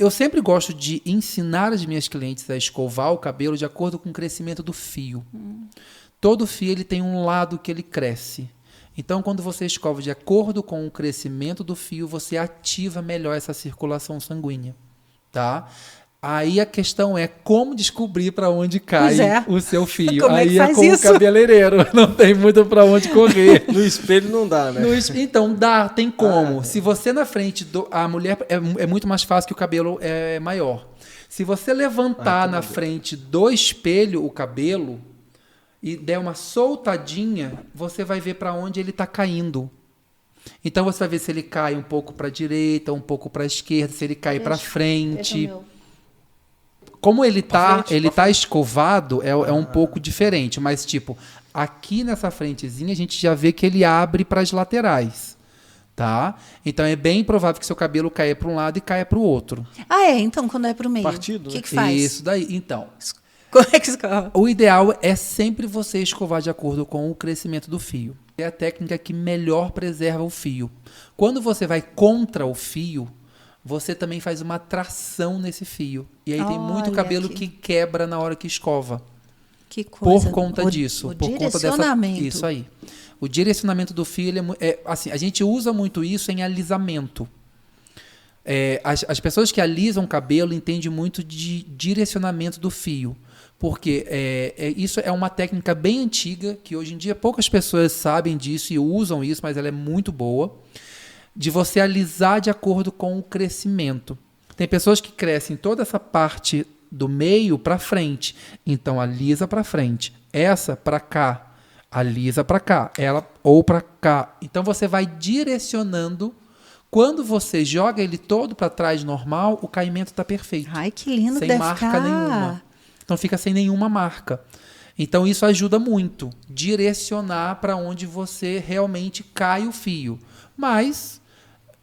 Eu sempre gosto de ensinar as minhas clientes a escovar o cabelo de acordo com o crescimento do fio. Todo fio ele tem um lado que ele cresce. Então, quando você escova de acordo com o crescimento do fio, você ativa melhor essa circulação sanguínea, tá? Aí a questão é como descobrir para onde cai o seu fio. Como aí é que faz com isso? o cabeleireiro, não tem muito para onde correr. No espelho não dá, né? Então, dá, tem como. Se você na frente, a mulher é muito mais fácil que o cabelo é maior. Se você levantar na frente do espelho o cabelo e der uma soltadinha, você vai ver para onde ele está caindo. Então você vai ver se ele cai um pouco para a direita, um pouco para a esquerda, se ele cai para frente. Como ele tá escovado, é um pouco diferente, mas tipo, aqui nessa frentezinha a gente já vê que ele abre para as laterais, tá? Então é bem provável que seu cabelo caia para um lado e caia para o outro. Então quando é para o meio, partido, o que faz? Isso daí, então. Como é que escova? O ideal é sempre você escovar de acordo com o crescimento do fio. É a técnica que melhor preserva o fio. Quando você vai contra o fio, você também faz uma tração nesse fio. E aí tem muito cabelo que quebra na hora que escova. Que coisa. Por conta disso. O por direcionamento. Conta dessa, isso aí. O direcionamento do fio, assim, a gente usa muito isso em alisamento. As pessoas que alisam o cabelo entendem muito de direcionamento do fio. Porque isso é uma técnica bem antiga, que hoje em dia poucas pessoas sabem disso e usam isso, mas ela é muito boa. De você alisar de acordo com o crescimento. Tem pessoas que crescem toda essa parte do meio para frente, então alisa para frente. Essa para cá, alisa para cá, ela ou para cá. Então você vai direcionando. Quando você joga ele todo para trás normal, o caimento está perfeito. Ai, que lindo, sem deve marca ficar nenhuma. Então fica sem nenhuma marca. Então isso ajuda muito, direcionar para onde você realmente cai o fio. Mas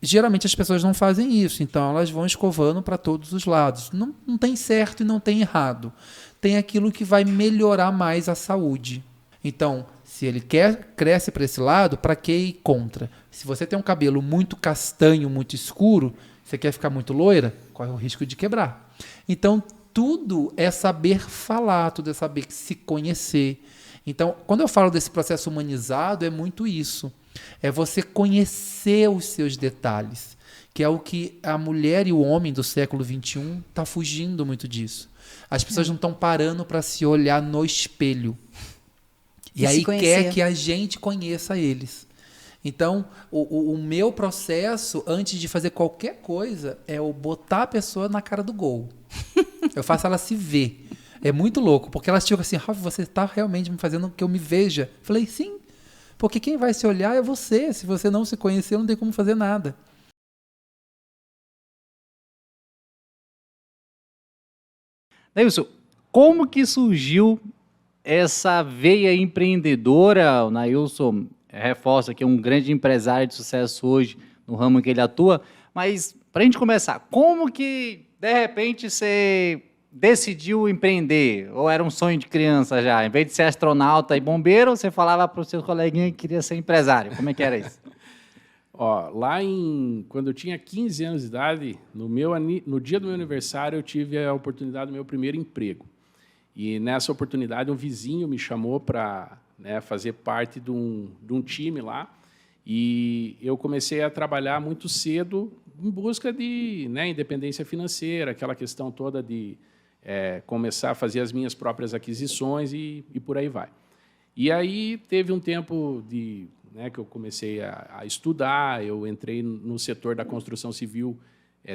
geralmente as pessoas não fazem isso, então elas vão escovando para todos os lados. Não tem certo e não tem errado. Tem aquilo que vai melhorar mais a saúde. Então, se ele cresce para esse lado, para que ir contra? Se você tem um cabelo muito castanho, muito escuro, você quer ficar muito loira, corre o risco de quebrar. Então, tudo é saber falar, tudo é saber se conhecer. Então, quando eu falo desse processo humanizado, é muito isso. É você conhecer os seus detalhes, que é o que a mulher e o homem do século XXI está fugindo muito disso. As pessoas não estão parando para se olhar no espelho. E aí quer que a gente conheça eles. Então, o meu processo, antes de fazer qualquer coisa, é eu botar a pessoa na cara do gol. Eu faço ela se ver. É muito louco, porque elas ficam assim, Rafa, você está realmente me fazendo que eu me veja? Eu falei, sim, porque quem vai se olhar é você. Se você não se conhecer, não tem como fazer nada. Neilson, como que surgiu essa veia empreendedora? O Neilson reforça que é um grande empresário de sucesso hoje no ramo que ele atua, mas para a gente começar, como que de repente você decidiu empreender? Ou era um sonho de criança já? Em vez de ser astronauta e bombeiro, você falava para o seu coleguinha que queria ser empresário. Como é que era isso? Quando eu tinha 15 anos de idade, no dia do meu aniversário, eu tive a oportunidade do meu primeiro emprego. E nessa oportunidade, um vizinho me chamou para fazer parte de um time lá. E eu comecei a trabalhar muito cedo em busca de independência financeira, aquela questão toda de começar a fazer as minhas próprias aquisições e por aí vai. E aí teve um tempo que eu comecei a estudar, eu entrei no setor da construção civil,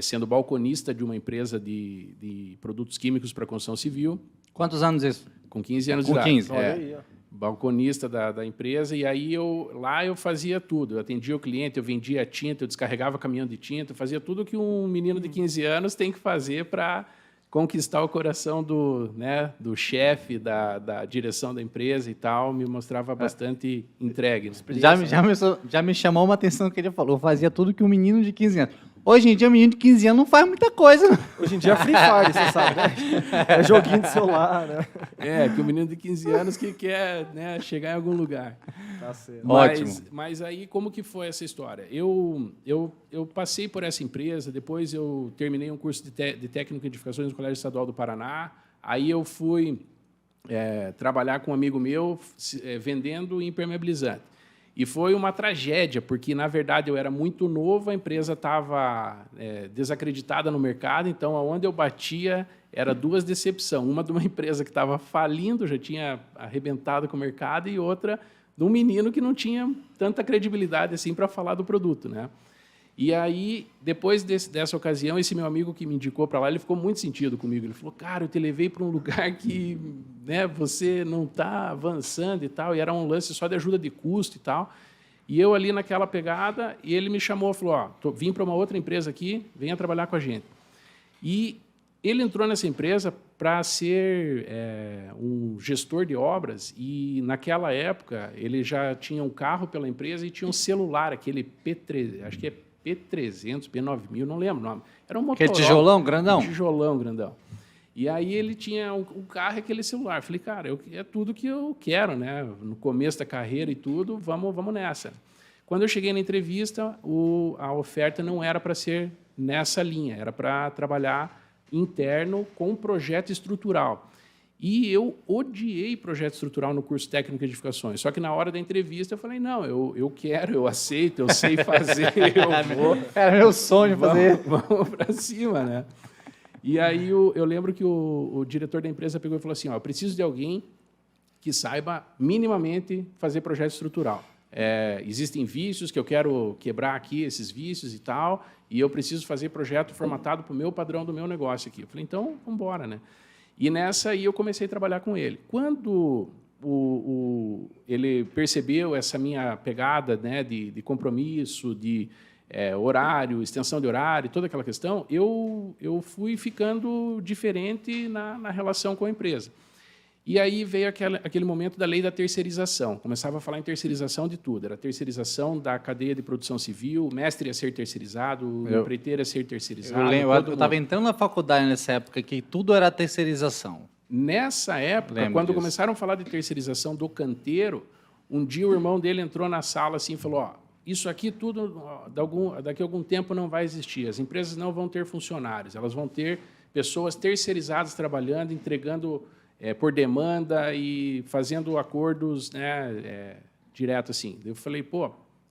sendo balconista de uma empresa de produtos químicos para construção civil. Quantos anos isso? Com 15 anos de idade. 15. Olha aí, ó. Balconista da empresa, e aí lá eu fazia tudo. Eu atendia o cliente, eu vendia tinta, eu descarregava caminhão de tinta, eu fazia tudo que um menino de 15 anos tem que fazer para conquistar o coração do chefe, da direção da empresa e tal. Me mostrava bastante entregue. Já me chamou uma atenção que ele falou, fazia tudo que um menino de 15 anos. Hoje em dia, menino de 15 anos não faz muita coisa. Hoje em dia é Free Fire, você sabe, né? É joguinho de celular, né? Que o menino de 15 anos que quer, né, chegar em algum lugar. Tá certo. Ótimo. Mas aí, como que foi essa história? Eu passei por essa empresa, depois eu terminei um curso de técnico em edificações no Colégio Estadual do Paraná, aí eu fui trabalhar com um amigo meu vendendo impermeabilizante. E foi uma tragédia, porque, na verdade, eu era muito novo, a empresa estava desacreditada no mercado, então, aonde eu batia, era duas decepções. Uma de uma empresa que estava falindo, já tinha arrebentado com o mercado, e outra de um menino que não tinha tanta credibilidade assim para falar do produto, né? E aí, depois dessa ocasião, esse meu amigo que me indicou para lá, ele ficou muito sentido comigo. Ele falou, cara, eu te levei para um lugar que, né, você não está avançando e tal, e era um lance só de ajuda de custo e tal. E eu ali naquela pegada, e ele me chamou, falou, vim para uma outra empresa aqui, venha trabalhar com a gente. E ele entrou nessa empresa para ser um gestor de obras, e naquela época ele já tinha um carro pela empresa e tinha um celular, aquele P3, acho que é P300, P9000, não lembro o nome. Era um Motorola. Aquele tijolão grandão? Tijolão grandão. E aí ele tinha um carro e aquele celular. Eu falei, cara, é tudo que eu quero, né? No começo da carreira e tudo, vamos nessa. Quando eu cheguei na entrevista, a oferta não era para ser nessa linha, era para trabalhar interno com projeto estrutural. E eu odiei projeto estrutural no curso técnico de edificações. Só que na hora da entrevista eu falei, não, eu quero, eu aceito, eu sei fazer, eu vou. Era meu sonho fazer. Vamos para cima, né? E aí eu lembro que o diretor da empresa pegou e falou assim, eu preciso de alguém que saiba minimamente fazer projeto estrutural. Existem vícios que eu quero quebrar aqui, esses vícios e tal, e eu preciso fazer projeto formatado para o meu padrão do meu negócio aqui. Eu falei, então, vamos embora, né? E nessa aí eu comecei a trabalhar com ele. Quando ele percebeu essa minha pegada, né, de compromisso, de horário, extensão de horário, toda aquela questão, eu fui ficando diferente na relação com a empresa. E aí veio aquele momento da lei da terceirização. Começava a falar em terceirização de tudo. Era terceirização da cadeia de produção civil, o mestre ia ser terceirizado, o empreiteiro ia ser terceirizado. Eu estava entrando na faculdade nessa época que tudo era terceirização. Nessa época, quando começaram a falar de terceirização do canteiro, um dia o irmão dele entrou na sala assim, e falou, isso aqui tudo, daqui a algum tempo não vai existir. As empresas não vão ter funcionários, elas vão ter pessoas terceirizadas trabalhando, entregando por demanda e fazendo acordos, né, direto assim. Eu falei,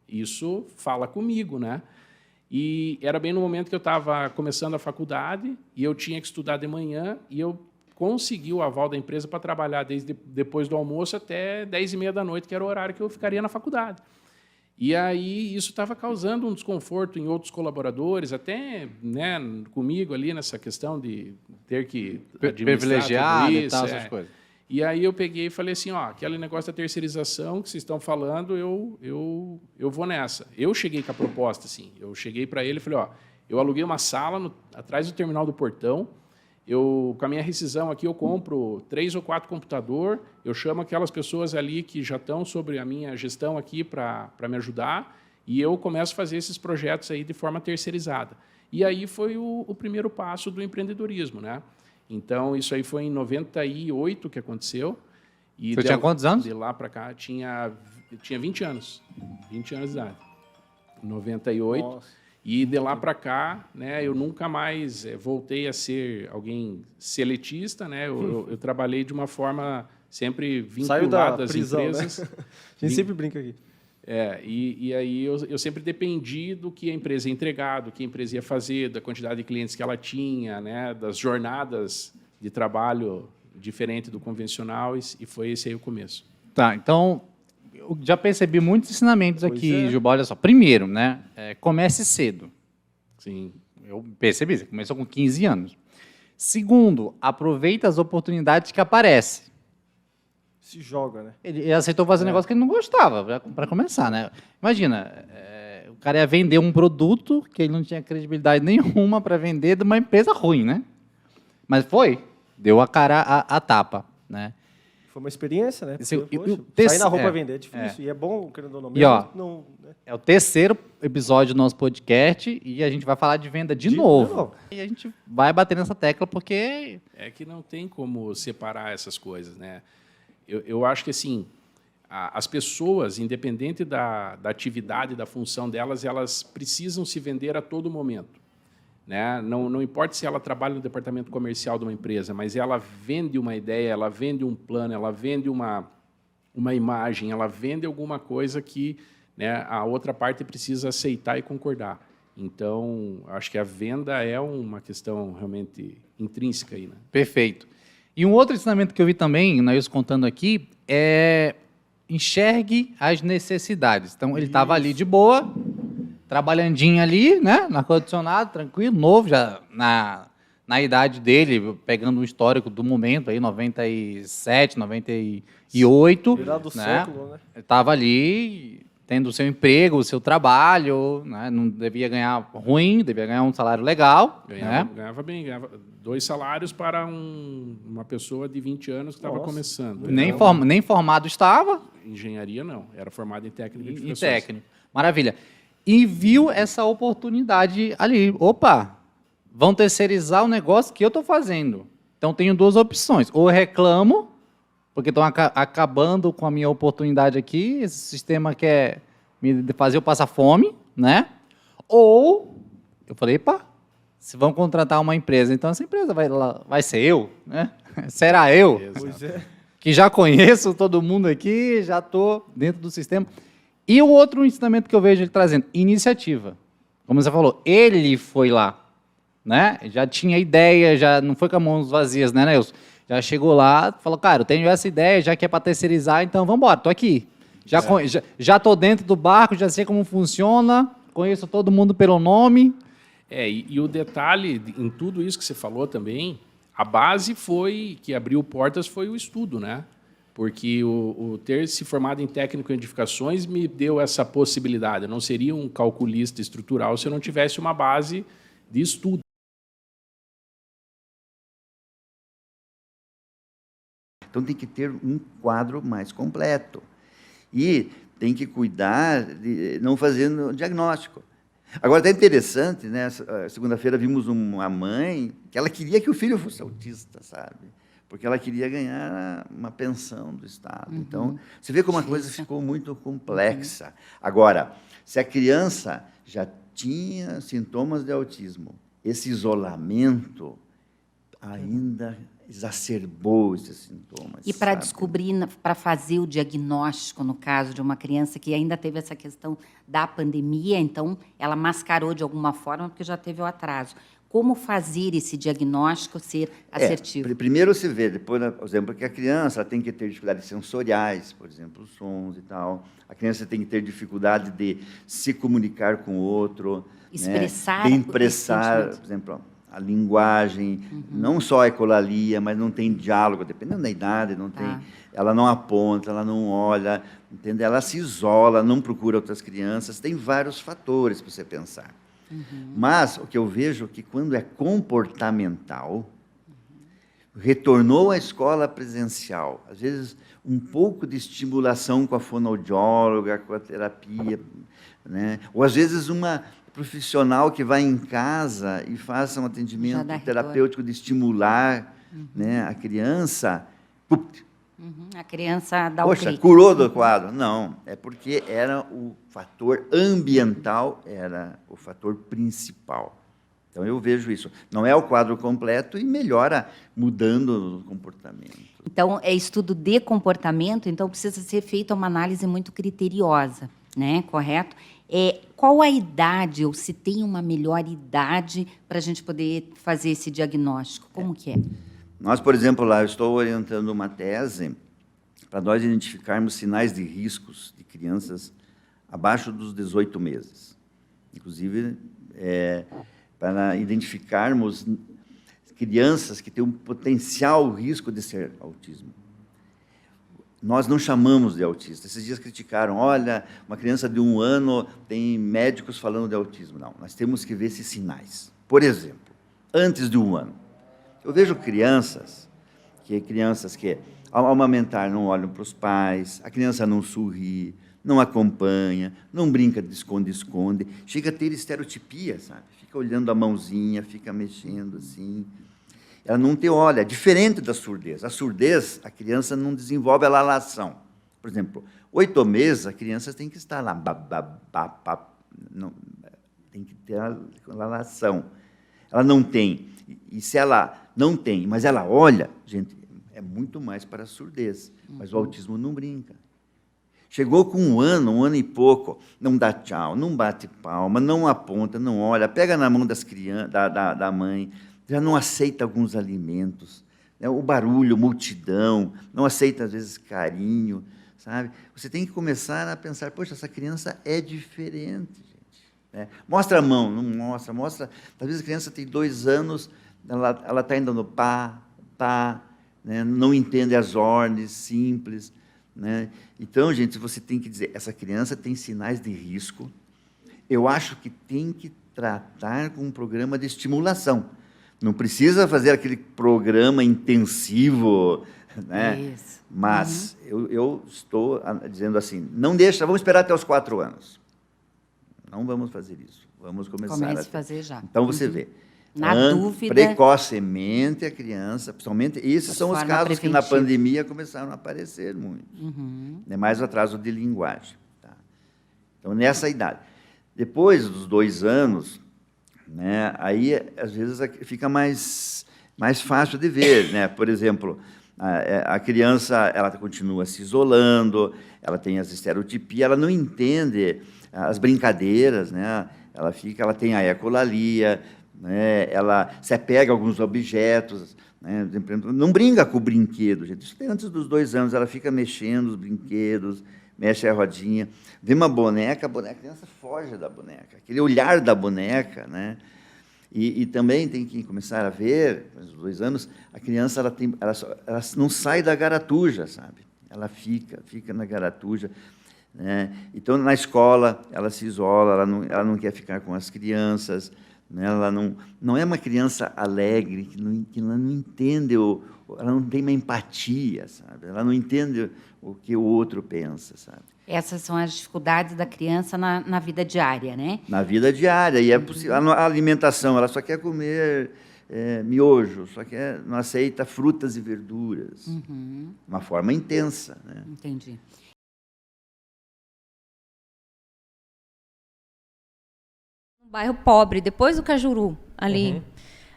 isso fala comigo, né? E era bem no momento que eu estava começando a faculdade e eu tinha que estudar de manhã e eu consegui o aval da empresa para trabalhar desde depois do almoço até 10h30 da noite, que era o horário que eu ficaria na faculdade. E aí isso estava causando um desconforto em outros colaboradores, até, né, comigo ali nessa questão de ter que privilegiar e tal, essas coisas. E aí eu peguei e falei assim, aquele negócio da terceirização que vocês estão falando, eu vou nessa. Eu cheguei com a proposta, assim, eu cheguei para ele e falei, eu aluguei uma sala atrás do terminal do portão, com a minha rescisão aqui, eu compro 3 ou 4 computadores, eu chamo aquelas pessoas ali que já estão sobre a minha gestão aqui para me ajudar, e eu começo a fazer esses projetos aí de forma terceirizada. E aí foi o primeiro passo do empreendedorismo, né? Então, isso aí foi em 98 que aconteceu. E você tinha quantos anos? De lá para cá, tinha 20 anos. 20 anos de idade. 98. Nossa. E de lá para cá, né, eu nunca mais voltei a ser alguém seletista, né? Eu trabalhei de uma forma sempre vinculada às empresas. Né? A gente sempre brinca aqui. E aí eu sempre dependi do que a empresa ia entregar, do que a empresa ia fazer, da quantidade de clientes que ela tinha, né, das jornadas de trabalho diferente do convencional, e foi esse aí o começo. Tá, então eu já percebi muitos ensinamentos aqui, Juba. Olha só, primeiro, né, comece cedo. Sim. Eu percebi, você começou com 15 anos. Segundo, aproveita as oportunidades que aparecem. Se joga, né? Ele aceitou fazer um negócio que ele não gostava, para começar, né? Imagina, o cara ia vender um produto que ele não tinha credibilidade nenhuma para vender de uma empresa ruim, né? Mas deu a cara a tapa, né? foi uma experiência, né? Esse- Porque, e o poxa, sair na rua é, para vender é difícil. E é bom, querendo ou não, E, mesmo ó, não, né? É o terceiro episódio do nosso podcast e a gente vai falar de venda de novo. E a gente vai bater nessa tecla porque... É que não tem como separar essas coisas, né? Eu acho que, assim, as pessoas, independente da atividade, da função delas, elas precisam se vender a todo momento, né? Não importa se ela trabalha no departamento comercial de uma empresa, mas ela vende uma ideia, ela vende um plano, ela vende uma imagem, ela vende alguma coisa que, né, a outra parte precisa aceitar e concordar. Então, acho que a venda é uma questão realmente intrínseca aí, né? Perfeito. E um outro ensinamento que eu vi também, Nailson contando aqui, é enxergue as necessidades. Então, ele estava ali de boa, trabalhandinho ali, né, no ar-condicionado, tranquilo, novo, já na idade dele, pegando um histórico do momento, aí, 97, 98, Virado do né, século, né? estava ali tendo o seu emprego, o seu trabalho, né, não devia ganhar ruim, devia ganhar um salário legal. Ganhava bem, ganhava 2 salários para uma pessoa de 20 anos que estava Nossa. começando. Nem formado estava, Engenharia não, era formado em técnica de em pessoas. técnico. Maravilha. E viu essa oportunidade ali. Opa, vão terceirizar o negócio que eu estou fazendo. Então, tenho 2 opções. Ou eu reclamo, porque estão acabando com a minha oportunidade aqui, esse sistema quer me fazer eu passar fome, né? Ou, eu falei, epa, se vão contratar uma empresa, então essa empresa vai ser eu, né? Será eu? Pois é. Que já conheço todo mundo aqui, já estou dentro do sistema. E o outro ensinamento que eu vejo ele trazendo, iniciativa. Como você falou, ele foi lá, né? Já tinha ideia, já não foi com as mãos vazias, né, Nelson? Já chegou lá, falou, cara, eu tenho essa ideia, já que é para terceirizar, então vamos embora, estou aqui. Já estou dentro do barco, já sei como funciona, conheço todo mundo pelo nome. E o detalhe em tudo isso que você falou também, a base que abriu portas foi o estudo, né? Porque o ter se formado em técnico em edificações me deu essa possibilidade. Eu não seria um calculista estrutural se eu não tivesse uma base de estudo. Então tem que ter um quadro mais completo. E tem que cuidar de não fazer diagnóstico. Agora, é interessante, né? Segunda-feira vimos uma mãe que ela queria que o filho fosse autista, sabe? Porque ela queria ganhar uma pensão do Estado. Uhum. Então, você vê como a coisa ficou muito complexa. Agora, se a criança já tinha sintomas de autismo, esse isolamento ainda exacerbou esses sintomas. E para sabe? descobrir, para fazer o diagnóstico, no caso de uma criança que ainda teve essa questão da pandemia, então ela mascarou de alguma forma porque já teve o atraso. Como fazer esse diagnóstico ser assertivo? Primeiro se vê, depois, por exemplo, que a criança ela tem que ter dificuldades sensoriais, por exemplo, sons e tal. A criança tem que ter dificuldade de se comunicar com o outro, Expressar né? De os expressar, sentimentos. por exemplo, a linguagem, não só a ecolalia, mas não tem diálogo, dependendo da idade, não tem, ela não aponta, ela não olha, entende? Ela se isola, não procura outras crianças, tem vários fatores para você pensar. Mas o que eu vejo é que quando é comportamental, retornou à escola presencial, às vezes um pouco de estimulação com a fonoaudióloga, com a terapia, né? Ou às vezes uma profissional que vai em casa e faça um atendimento terapêutico de estimular, né, a criança. A criança dá o Poxa, clique. curou do quadro. Não, é porque era o fator ambiental, era o fator principal. Então, eu vejo isso. Não é o quadro completo e melhora mudando o comportamento. Então, é estudo de comportamento, então precisa ser feita uma análise muito criteriosa, né? Correto? Qual a idade, ou se tem uma melhor idade para a gente poder fazer esse diagnóstico? Como que é? Nós, por exemplo, lá, eu estou orientando uma tese para nós identificarmos sinais de riscos de crianças abaixo dos 18 meses. Inclusive, para identificarmos crianças que têm um potencial risco de ser autismo. Nós não chamamos de autista. Esses dias criticaram, olha, uma criança de 1 ano tem médicos falando de autismo. Não, nós temos que ver esses sinais. Por exemplo, antes de 1 ano, eu vejo crianças que crianças que, ao amamentar, não olham para os pais, a criança não sorri, não acompanha, não brinca de esconde-esconde, chega a ter estereotipia, sabe? Fica olhando a mãozinha, fica mexendo assim. Ela não te olha, diferente da surdez. A surdez, a criança não desenvolve a lalação. Por exemplo, 8 meses, a criança tem que estar lá, não, tem que ter a lalação. Ela não tem. E se ela não tem, mas ela olha, gente, é muito mais para a surdez. Mas o autismo não brinca. Chegou com um ano e pouco, não dá tchau, não bate palma, não aponta, não olha, pega na mão das crianças, da mãe, já não aceita alguns alimentos, né? O barulho, multidão, não aceita, às vezes, carinho, sabe? Você tem que começar a pensar, poxa, essa criança é diferente, gente. Né? Mostra a mão, não mostra. Às vezes a criança tem 2 anos, ela está ainda no pá, né? Não entende as ordens simples. Né? Então, gente, você tem que dizer, essa criança tem sinais de risco, eu acho que tem que tratar com um programa de estimulação. Não precisa fazer aquele programa intensivo, né? Isso. Mas eu estou dizendo assim, não deixa, vamos esperar até os 4 anos. Não vamos fazer isso. Vamos começar Comece a fazer já. Então, você vê. Na dúvida... Precocemente a criança, principalmente, esses são os casos que na pandemia começaram a aparecer muito. É mais atraso de linguagem. Tá? Então, nessa idade. Depois dos 2 anos, né, aí, às vezes, fica mais fácil de ver. Né? Por exemplo, a criança ela continua se isolando, ela tem as estereotipias, ela não entende as brincadeiras, né? Ela tem a ecolalia, né? Ela se apega a alguns objetos, né? Não brinca com o brinquedo, gente. Isso tem antes dos 2 anos, ela fica mexendo os brinquedos, mexe a rodinha, vê uma boneca, a criança foge da boneca, aquele olhar da boneca, né? E também tem que começar a ver, aos 2 anos, a criança ela não sai da garatuja, sabe? Ela fica na garatuja. Né? Então, na escola, ela se isola, ela não quer ficar com as crianças, né? Ela não é uma criança alegre, que ela não entende, ela não tem uma empatia, sabe? Ela não entende o que o outro pensa, sabe? Essas são as dificuldades da criança na vida diária, né? Na vida diária. E é possível, a alimentação, ela só quer comer miojo, não aceita frutas e verduras. Uma forma intensa. Né? Entendi. Bairro pobre, depois do Cajuru, ali.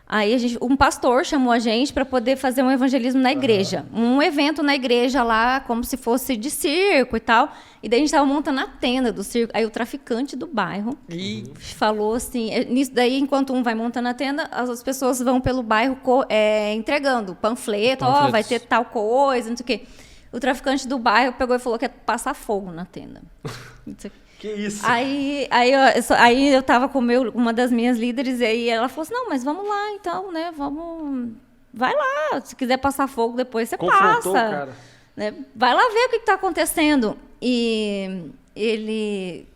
Aí um pastor chamou a gente para poder fazer um evangelismo na igreja. Um evento na igreja lá, como se fosse de circo e tal. E daí a gente estava montando a tenda do circo. Aí o traficante do bairro falou assim, nisso daí, enquanto um vai montando a tenda, as outras pessoas vão pelo bairro entregando panfleto, vai ter tal coisa, não sei o quê. O traficante do bairro pegou e falou que ia passar fogo na tenda. Que isso? Aí eu estava com uma das minhas líderes, e aí ela falou assim, não, mas vamos lá, então, né? Vai lá, se quiser passar fogo depois, você Confrontou passa. O cara. Né? Vai lá ver o que está acontecendo. E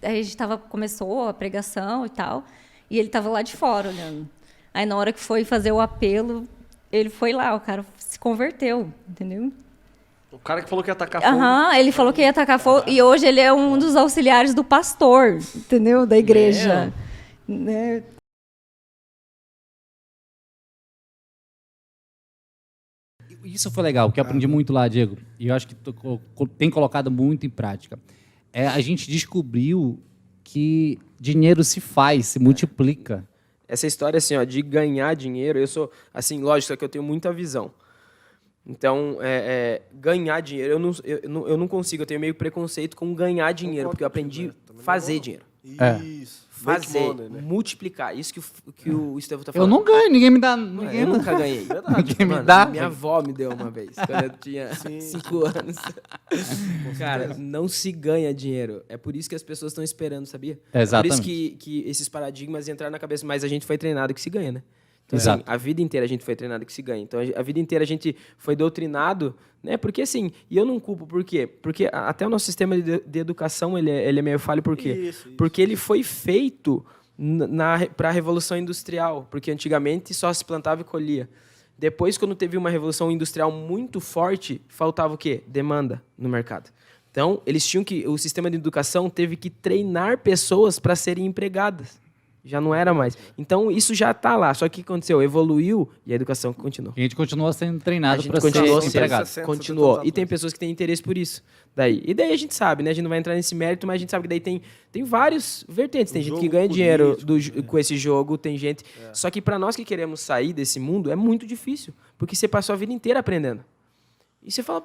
a gente começou a pregação e tal, e ele estava lá de fora olhando. Aí na hora que foi fazer o apelo, ele foi lá, o cara se converteu, entendeu? O cara que falou que ia atacar fogo. Ele falou que ia atacar fogo, e hoje ele é um dos auxiliares do pastor, entendeu? Da igreja. Né? Isso foi legal, porque eu aprendi muito lá, Diego, e eu acho que tem colocado muito em prática. A gente descobriu que dinheiro se faz, se multiplica. Essa história assim, ó, de ganhar dinheiro, eu sou, assim, lógico que eu tenho muita visão. Então, ganhar dinheiro, eu não consigo, eu tenho meio preconceito com ganhar dinheiro, porque eu aprendi a fazer dinheiro. Isso. Fazer, Money, né? multiplicar. Isso que o Estevão tá falando. Eu não ganho, ninguém me dá. Eu nunca ganhei. Ninguém me Mano, dá. minha avó me deu uma vez, quando eu tinha 5 anos. Cara, não se ganha dinheiro. É por isso que as pessoas estão esperando, sabia? Exatamente. É por isso que esses paradigmas entraram na cabeça. Mas a gente foi treinado que se ganha, né? Então, Exato. assim, a vida inteira a gente foi treinado que se ganha. Então, a vida inteira a gente foi doutrinado, né? Porque, assim, e eu não culpo, por quê? Porque até o nosso sistema de educação, ele é meio falho, por quê? Isso. Porque ele foi feito para a Revolução Industrial, porque antigamente só se plantava e colhia. Depois, quando teve uma revolução industrial muito forte, faltava o quê? Demanda no mercado. Então, o sistema de educação teve que treinar pessoas para serem empregadas. Já não era mais. Então, isso já está lá. Só que o que aconteceu? Evoluiu e a educação continuou. E a gente continua sendo treinado para continuou ser empregado. Continuou. E tem pessoas que têm interesse por isso. E daí a gente sabe, né? A gente não vai entrar nesse mérito, mas a gente sabe que daí tem vários vertentes. Tem gente que ganha dinheiro com esse jogo, tem gente... Só que para nós que queremos sair desse mundo, é muito difícil. Porque você passou a vida inteira aprendendo. E você fala,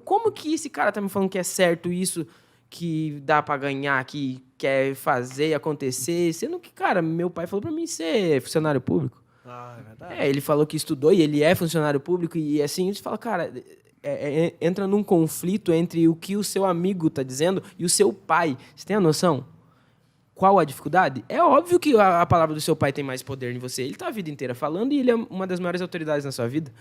como que esse cara tá me falando que é certo isso, que dá para ganhar, que quer fazer acontecer? Sendo que, cara, meu pai falou para mim ser funcionário público. É verdade. Ele falou que estudou e ele é funcionário público. E assim, você fala, cara... entra num conflito entre o que o seu amigo está dizendo e o seu pai. Você tem a noção? Qual a dificuldade? É óbvio que a palavra do seu pai tem mais poder em você. Ele está a vida inteira falando e ele é uma das maiores autoridades na sua vida,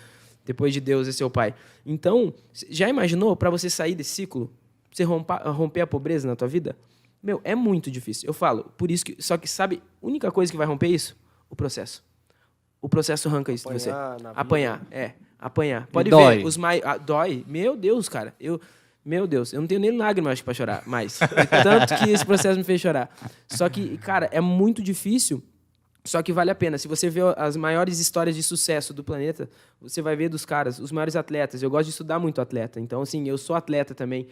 depois de Deus e seu pai. Então, já imaginou para você sair desse ciclo? Você romper a pobreza na tua vida? É muito difícil. Eu falo, por isso que... Só que sabe, a única coisa que vai romper isso? O processo. O processo arranca isso de você. Apanhar. Pode dói. Ver, dói. Meu Deus, cara. Meu Deus, eu não tenho nem lágrimas para chorar mais. Tanto que esse processo me fez chorar. Só que, cara, é muito difícil, só que vale a pena. Se você vê as maiores histórias de sucesso do planeta, você vai ver dos caras, os maiores atletas. Eu gosto de estudar muito atleta. Então, assim, eu sou atleta também.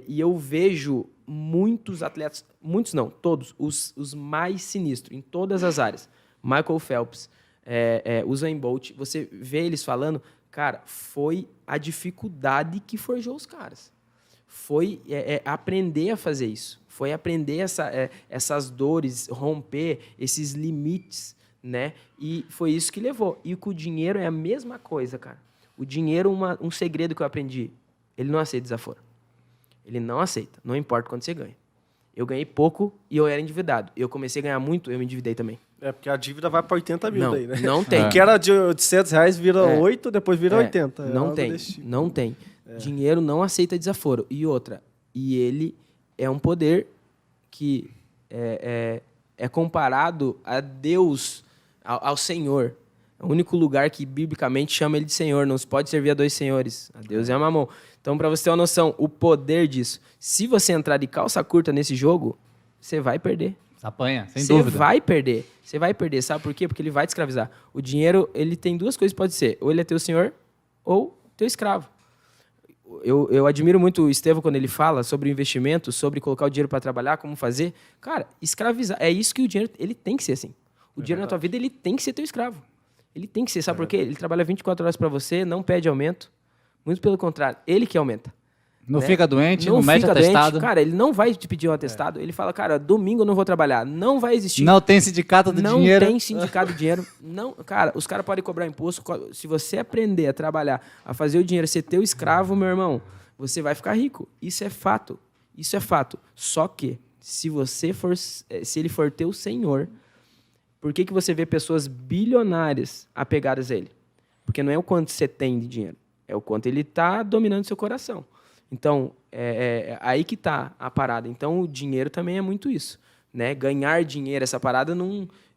E eu vejo muitos atletas, muitos não, todos, os mais sinistros, em todas as áreas. Michael Phelps, Usain Bolt, você vê eles falando, cara, foi a dificuldade que forjou os caras. Foi aprender a fazer isso. Foi aprender essas dores, romper esses limites, né? E foi isso que levou. E com o dinheiro é a mesma coisa, cara. O dinheiro, um segredo que eu aprendi, ele não aceita desaforo. Ele não aceita, não importa quanto você ganha. Eu ganhei pouco e eu era endividado. Eu comecei a ganhar muito, eu me endividei também. Porque a dívida vai para 80 mil daí, né? Não tem. O que era de R$800 vira 8, depois vira 80. Não tem. Dinheiro não aceita desaforo. E outra, ele é um poder que é comparado a Deus, ao Senhor. É o único lugar que, biblicamente, chama ele de Senhor. Não se pode servir a dois senhores, a Deus e a Mamon. Então, para você ter uma noção, o poder disso, se você entrar de calça curta nesse jogo, você vai perder. Apanha, sem dúvida. Você vai perder. Sabe por quê? Porque ele vai te escravizar. O dinheiro, ele tem duas coisas que pode ser. Ou ele é teu senhor, ou teu escravo. Eu admiro muito o Estevão quando ele fala sobre o investimento, sobre colocar o dinheiro para trabalhar, como fazer. Cara, escravizar. É isso que o dinheiro, ele tem que ser assim. O dinheiro na tua vida, ele tem que ser teu escravo. Ele tem que ser. Sabe por quê? Ele trabalha 24 horas para você, não pede aumento. Muito pelo contrário, ele que aumenta. Não fica doente, não mete atestado. Cara, ele não vai te pedir um atestado. Ele fala, cara, domingo eu não vou trabalhar. Não vai existir. Não tem sindicato do dinheiro. Não tem sindicato do dinheiro. Não, cara, os caras podem cobrar imposto. Se você aprender a trabalhar, a fazer o dinheiro ser teu escravo, meu irmão, você vai ficar rico. Isso é fato. Isso é fato. Só que, se ele for teu senhor, por que você vê pessoas bilionárias apegadas a ele? Porque não é o quanto você tem de dinheiro. É o quanto ele está dominando seu coração. Então, aí que está a parada. Então, o dinheiro também é muito isso. Né? Ganhar dinheiro, essa parada,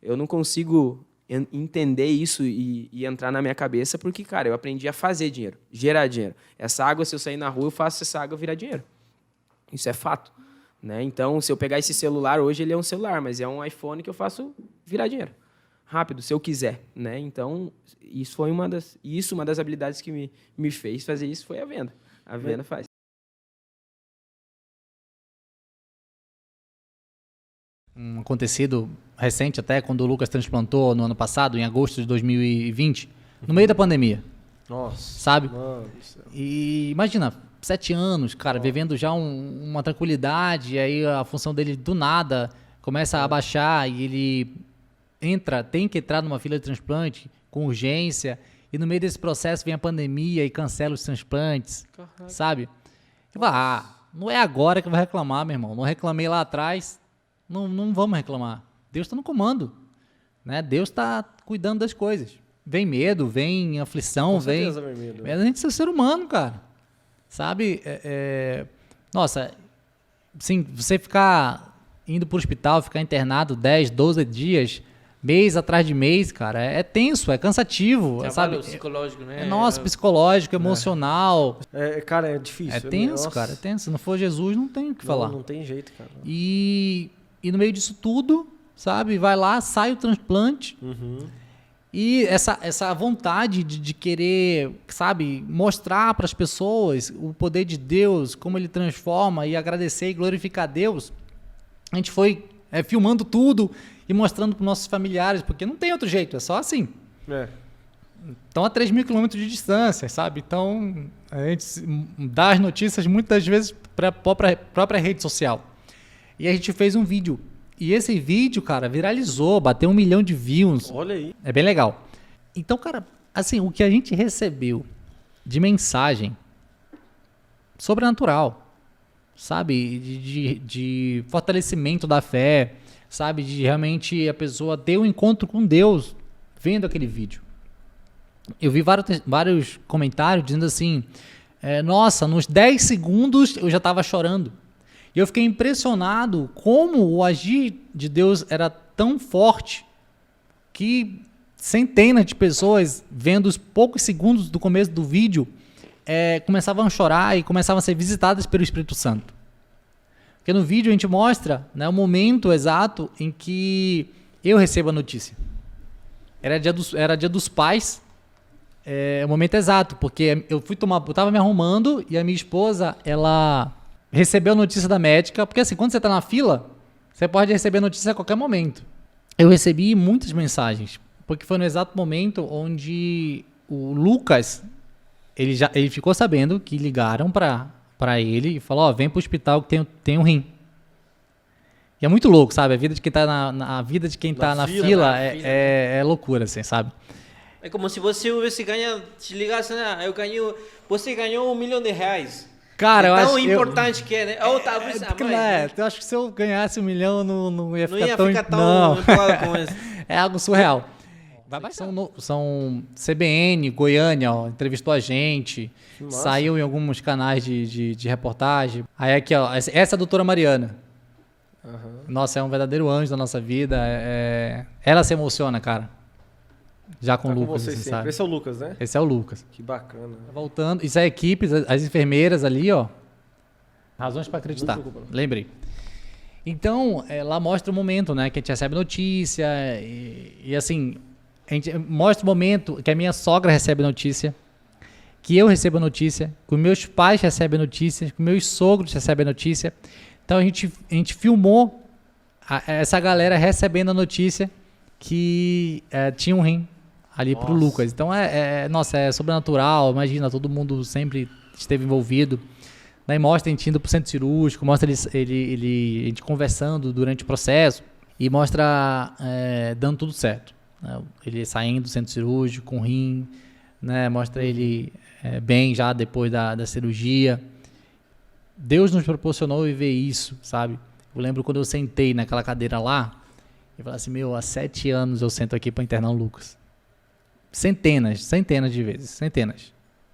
eu não consigo entender isso e entrar na minha cabeça, porque, cara, eu aprendi a fazer dinheiro, gerar dinheiro. Essa água, se eu sair na rua, eu faço essa água virar dinheiro. Isso é fato. Né? Então, se eu pegar esse celular, hoje ele é um celular, mas é um iPhone que eu faço virar dinheiro. Rápido, se eu quiser, né? Então, isso foi uma das habilidades que me fez fazer isso foi a venda. A venda faz. Um acontecido recente até, quando o Lucas transplantou no ano passado, em agosto de 2020, no meio da pandemia. Nossa. Sabe? Mano do céu. E imagina, 7 anos, cara, vivendo já uma tranquilidade, e aí a função dele do nada começa a baixar e ele tem que entrar numa fila de transplante com urgência, e no meio desse processo vem a pandemia e cancela os transplantes, sabe? Eu falo, não é agora que vai reclamar, meu irmão. Não reclamei lá atrás, não vamos reclamar. Deus está no comando, né? Deus está cuidando das coisas. Vem medo, vem aflição, com certeza vem medo. A gente é ser humano, cara. Sabe? Nossa, sim, você ficar indo para o hospital, ficar internado 10, 12 dias mês atrás de mês, cara, é tenso, é cansativo, Trabalho sabe? psicológico, né? É nosso psicológico, emocional. Cara, é difícil. É tenso, Nossa. cara, é tenso. Se não for Jesus, não tem o que falar. Não tem jeito, cara. E no meio disso tudo, sabe, vai lá, sai o transplante. E essa vontade de querer, sabe, mostrar para as pessoas o poder de Deus, como ele transforma, e agradecer e glorificar a Deus, a gente foi filmando tudo e mostrando para nossos familiares, porque não tem outro jeito, é só assim. Então, a 3.000 quilômetros de distância, sabe? Então, a gente dá as notícias muitas vezes para a própria rede social. E a gente fez um vídeo. E esse vídeo, cara, viralizou, bateu 1 milhão de views. Olha aí. É bem legal. Então, cara, assim, o que a gente recebeu de mensagem sobrenatural, sabe? De fortalecimento da fé, sabe? De realmente a pessoa ter um encontro com Deus vendo aquele vídeo. Eu vi vários comentários dizendo assim, nossa, nos 10 segundos eu já estava chorando. E eu fiquei impressionado como o agir de Deus era tão forte que centenas de pessoas, vendo os poucos segundos do começo do vídeo, começavam a chorar e começavam a ser visitadas pelo Espírito Santo. Porque no vídeo a gente mostra, né, o momento exato em que eu recebo a notícia. Era dia dos pais, o momento exato, porque eu estava me arrumando e a minha esposa, ela recebeu a notícia da médica, porque assim, quando você está na fila, você pode receber a notícia a qualquer momento. Eu recebi muitas mensagens, porque foi no exato momento onde o Lucas, ele ficou sabendo que ligaram para ele e falou, vem pro hospital que tem um rim. E é muito louco, sabe? A vida de quem tá a vida de quem tá na fila é loucura, assim, sabe? É como se você houvesse ganhado, te ligasse, você ganhou R$1 milhão. Cara, eu tão acho importante que é, né? Eu acho que se eu ganhasse 1 milhão, não ia não ficar ia tão... ficar tão empolgado com isso. É algo surreal. São CBN, Goiânia, entrevistou a gente, saiu em alguns canais de reportagem. Aí aqui, essa é a doutora Mariana. Nossa, é um verdadeiro anjo da nossa vida. Ela se emociona, cara. Já com o Lucas, você assim, sabe? Esse é o Lucas, né? Esse é o Lucas. Que bacana. Voltando, isso é a equipe, as enfermeiras ali, ó. Razões para acreditar. Lembrei. Então, lá mostra o momento, né? Que a gente recebe notícia e assim, a gente mostra o momento que a minha sogra recebe notícia, que eu recebo a notícia, que meus pais recebem notícia, que meus sogros recebem notícia. Então, a gente filmou essa galera recebendo a notícia que tinha um rim ali pro Lucas. Então, nossa, é sobrenatural. Imagina, todo mundo sempre esteve envolvido. Daí mostra a gente indo pro centro cirúrgico, mostra a gente conversando durante o processo e mostra dando tudo certo. Né? Ele saindo do centro cirúrgico com rim, né? Mostra ele bem já depois da cirurgia. Deus nos proporcionou viver isso, sabe? Eu lembro quando eu sentei naquela cadeira lá, eu falei assim, há 7 anos eu sento aqui para internar o Lucas. Centenas de vezes, centenas.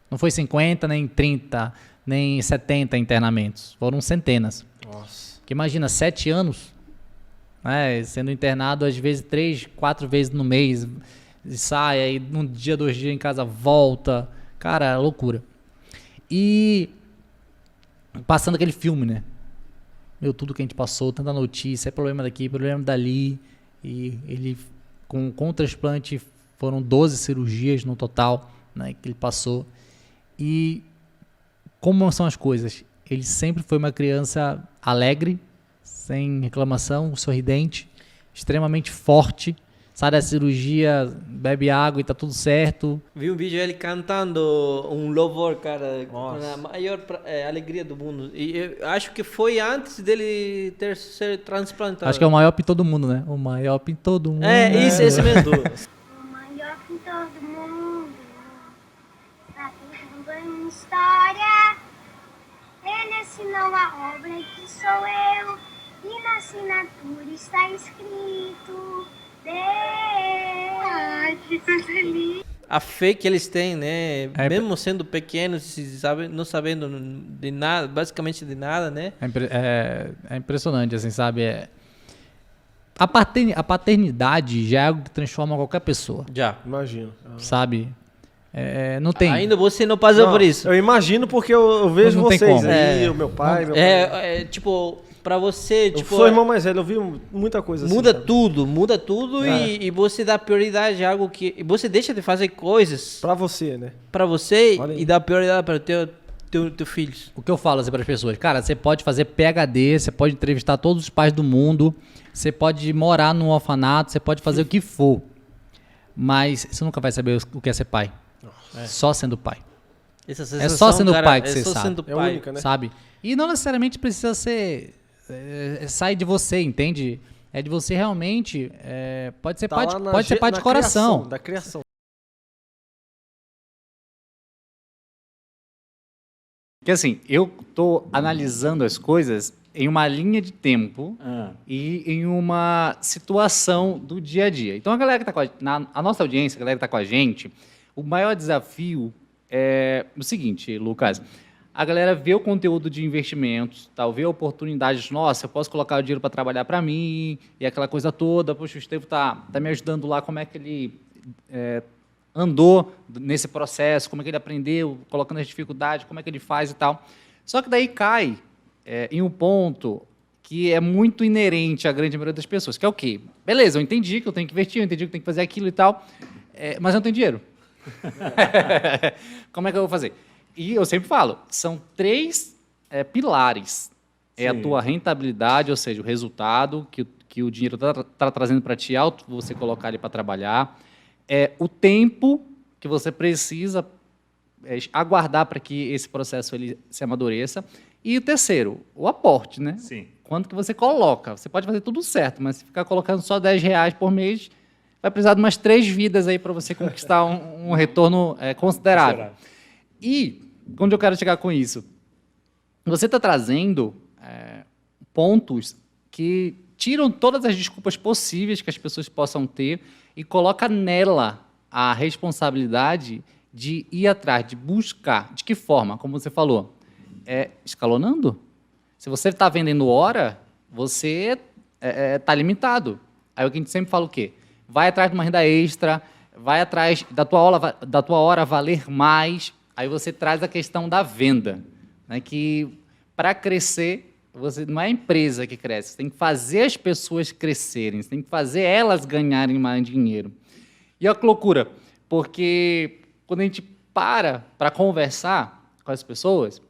Não foi 50, nem 30, nem 70 internamentos. Foram centenas. Nossa. Porque imagina, 7 anos, né, sendo internado às vezes 3, 4 vezes no mês, sai, aí um dia, 2 dias em casa, volta. Cara, loucura. E passando aquele filme, né? Tudo que a gente passou, tanta notícia, problema daqui, problema dali. E ele, com o transplante, foram 12 cirurgias no total, né, que ele passou. E como são as coisas? Ele sempre foi uma criança alegre, sem reclamação, sorridente, extremamente forte. Sai da cirurgia, bebe água e tá tudo certo. Vi um vídeo ele cantando um louvor, cara, com a maior alegria do mundo. E eu acho que foi antes dele ter sido transplantado. Acho que é o maior pintor do mundo, né? O maior pintor do mundo. Isso, esse mesmo. O maior pintor do mundo, tá contando a minha história. Ele assinou a obra que sou eu, e na assinatura está escrito... Ai, que coisa linda. A fé que eles têm, né? Mesmo sendo pequenos, não sabendo de nada, basicamente de nada, né? É impressionante, assim, sabe? A paternidade já é algo que transforma qualquer pessoa, Já. Imagino. sabe? Não tem. Ainda você não passou por isso. Eu imagino porque eu vejo Não tem vocês como. aí, o meu pai, meu pai. Tipo, pra você, Eu tipo, sou irmão mais velho, eu vi muita coisa assim. muda sabe? tudo e você dá prioridade a algo que... E você deixa de fazer coisas Pra você, né? pra você Olha aí. e dá prioridade para teu filhos. O que eu falo assim para as pessoas, cara, você pode fazer PhD, você pode entrevistar todos os pais do mundo, você pode morar num orfanato, você pode fazer o que for, mas você nunca vai saber o que é ser pai. Só sendo pai. Essa É sensação, só sendo cara, pai que é você só sabe. sendo É pai. única, né? Sabe? E não necessariamente precisa ser... sai de você, entende? É de você realmente... pode ser Tá pai, lá na pode ser pai de na coração. criação, da criação. Porque assim, eu tô analisando as coisas em uma linha de tempo e em uma situação do dia a dia. Então a galera que tá com a nossa audiência, a galera que tá com a gente, o maior desafio é o seguinte, Lucas, a galera vê o conteúdo de investimentos, tal, vê oportunidades, nossa, eu posso colocar o dinheiro para trabalhar para mim, e aquela coisa toda, poxa, o Estevo tá me ajudando lá, como é que ele andou nesse processo, como é que ele aprendeu, colocando as dificuldades, como é que ele faz e tal. Só que daí cai em um ponto que é muito inerente à grande maioria das pessoas, que é o quê? Beleza, eu entendi que eu tenho que investir, eu entendi que eu tenho que fazer aquilo e tal, mas eu não tenho dinheiro. Como é que eu vou fazer? E eu sempre falo, são 3 pilares. É a tua rentabilidade, ou seja, o resultado que o dinheiro está trazendo para ti, você colocar ele para trabalhar. É o tempo que você precisa aguardar para que esse processo ele se amadureça. E o terceiro, o aporte, né? Sim. Quanto que você coloca. Você pode fazer tudo certo, mas se ficar colocando só R$10 por mês, vai precisar de umas 3 vidas aí para você conquistar um retorno considerável. E onde eu quero chegar com isso? Você está trazendo pontos que tiram todas as desculpas possíveis que as pessoas possam ter e coloca nela a responsabilidade de ir atrás, de buscar. De que forma? Como você falou, escalonando. Se você está vendendo hora, você está limitado. Aí o que a gente sempre fala o quê? Vai atrás de uma renda extra, vai atrás da tua hora valer mais. Aí você traz a questão da venda, né? Que para crescer, você não é a empresa que cresce, você tem que fazer as pessoas crescerem, você tem que fazer elas ganharem mais dinheiro. E olha que loucura, porque quando a gente para conversar com as pessoas,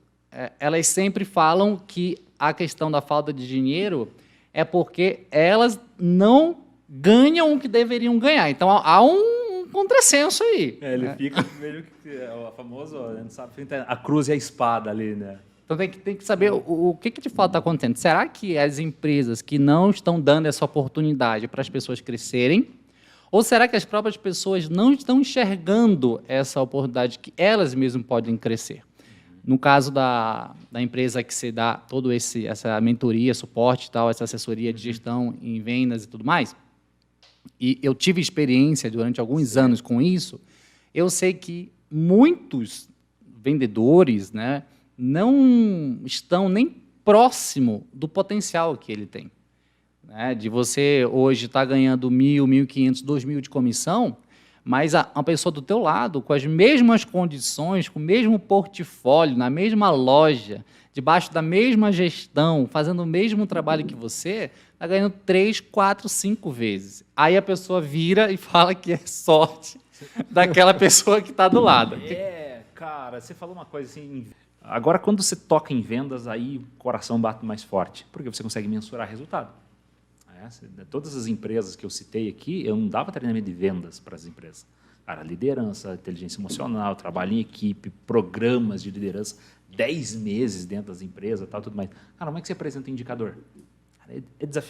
elas sempre falam que a questão da falta de dinheiro é porque elas não ganham o que deveriam ganhar. Então há um contrassenso aí. Ele fica meio que o famoso, a gente sabe, a cruz e a espada ali, né? Então tem que saber o que de fato está acontecendo. Será que as empresas que não estão dando essa oportunidade para as pessoas crescerem? Ou será que as próprias pessoas não estão enxergando essa oportunidade que elas mesmas podem crescer? No caso da empresa que você dá toda essa mentoria, suporte, tal, essa assessoria de gestão em vendas e tudo mais, e eu tive experiência durante alguns anos com isso, eu sei que muitos vendedores, né, não estão nem próximo do potencial que ele tem. Né? De você hoje estar ganhando 1.000, 1.500, 2.000 de comissão, mas uma pessoa do teu lado, com as mesmas condições, com o mesmo portfólio, na mesma loja, debaixo da mesma gestão, fazendo o mesmo trabalho que você, está ganhando 3, 4, 5 vezes. Aí a pessoa vira e fala que é sorte daquela pessoa que está do lado. Cara, você falou uma coisa assim... Agora, quando você toca em vendas, aí o coração bate mais forte, porque você consegue mensurar resultado. Todas as empresas que eu citei aqui, eu não dava treinamento de vendas para as empresas. Cara, liderança, inteligência emocional, trabalho em equipe, programas de liderança, 10 meses dentro das empresas, tal, tudo mais. Cara, como é que você apresenta um indicador? Cara,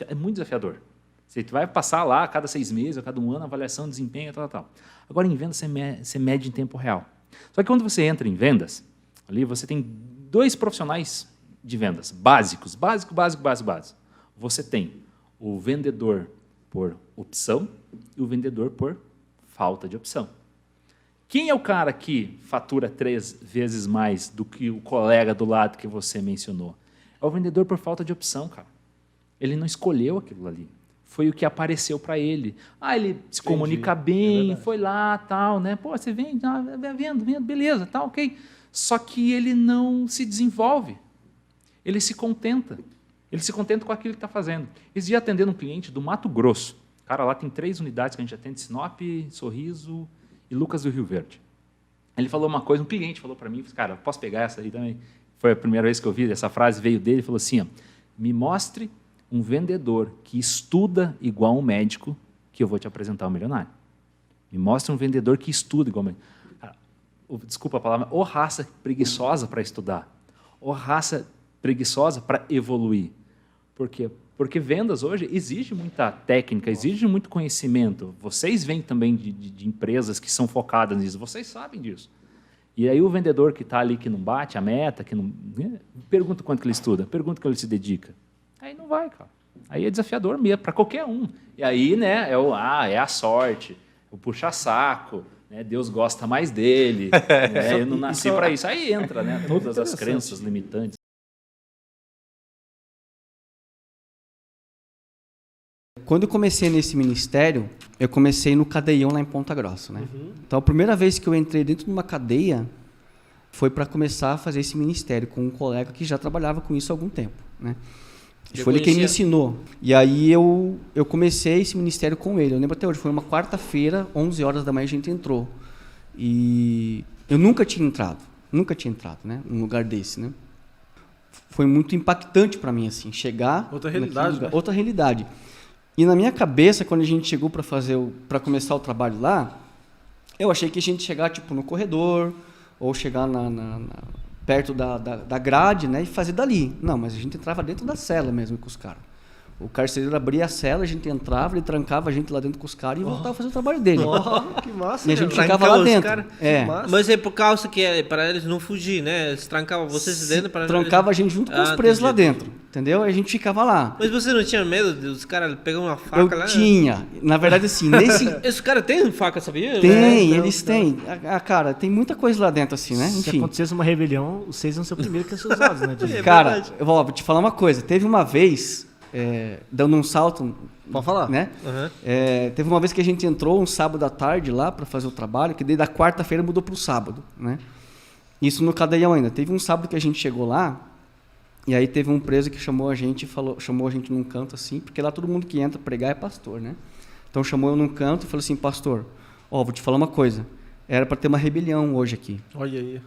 é muito desafiador. Você vai passar lá a cada 6 meses, a cada 1 ano, avaliação, desempenho, tal. Agora, em vendas, você mede em tempo real. Só que quando você entra em vendas, ali você tem 2 profissionais de vendas básicos, básico. Você tem o vendedor por opção e o vendedor por falta de opção. Quem é o cara que fatura 3 vezes mais do que o colega do lado que você mencionou? É o vendedor por falta de opção, cara. Ele não escolheu aquilo ali. foi o que apareceu para ele. Ah, ele se comunica bem, foi lá, tal, né? Pô, você vende, vendo, beleza, tá, ok. Só que ele não se desenvolve. Ele se contenta. Ele se contenta com aquilo que está fazendo. Esse dia atendendo um cliente do Mato Grosso. Cara, lá tem 3 unidades que a gente atende, Sinop, Sorriso e Lucas do Rio Verde. Ele falou uma coisa, um cliente falou para mim, cara, posso pegar essa aí também? Foi a primeira vez que eu vi, essa frase veio dele, falou assim, ó, me mostre um vendedor que estuda igual um médico, que eu vou te apresentar um milionário. Me mostra um vendedor que estuda igual um médico. Cara, desculpa a palavra, ou raça preguiçosa para estudar, ou raça preguiçosa para evoluir. Por quê? Porque vendas hoje exige muita técnica, exige muito conhecimento. Vocês vêm também de empresas que são focadas nisso, vocês sabem disso. E aí o vendedor que está ali, que não bate a meta, que não pergunta quanto que ele estuda, pergunta quanto ele se dedica. Aí não vai, cara. Aí é desafiador mesmo, para qualquer um. E aí, né, é a sorte, o puxa-saco, né, Deus gosta mais dele, né, eu não nasci para isso. Aí entra, né, todas as crenças limitantes. Quando eu comecei nesse ministério, eu comecei no cadeião lá em Ponta Grossa, né? Então, a primeira vez que eu entrei dentro de uma cadeia foi para começar a fazer esse ministério com um colega que já trabalhava com isso há algum tempo, né? Foi ele quem me ensinou. E aí eu comecei esse ministério com ele. Eu lembro até hoje, foi uma quarta-feira, 11 horas da manhã a gente entrou. E eu nunca tinha entrado, né, num lugar desse, né? Foi muito impactante para mim, assim, chegar... Outra realidade, né? Outra realidade. E na minha cabeça, quando a gente chegou para começar o trabalho lá, eu achei que a gente chegar tipo no corredor ou chegar perto da grade, né, e fazer dali. Não, mas a gente entrava dentro da cela mesmo com os caras. O carcereiro abria a cela, a gente entrava, ele trancava a gente lá dentro com os caras e voltava a fazer o trabalho dele. Que massa, e a gente ficava lá dentro. Mas é por causa que é para eles não fugir, né? Eles trancavam vocês dentro para trancava a gente junto com os presos lá dentro, entendeu? Aí a gente ficava lá. Mas você não tinha medo dos caras pegar uma faca lá? Eu tinha. Na verdade, assim, Esses caras têm faca, sabia? Tem, eles têm. Cara, tem muita coisa lá dentro, assim, né? Enfim. Se acontecesse uma rebelião, vocês iam ser o primeiro que iam ser usados, né? Cara, eu vou te falar uma coisa. Teve uma vez... dando um salto, pode falar, né? Teve uma vez que a gente entrou um sábado à tarde lá para fazer o trabalho, que daí da quarta-feira mudou para o sábado, né? Isso no cadeião ainda. Teve um sábado que a gente chegou lá e aí teve um preso que chamou a gente num canto assim, porque lá todo mundo que entra pregar é pastor, né? Então chamou eu num canto e falou assim, pastor, vou te falar uma coisa, era para ter uma rebelião hoje aqui. Olha aí.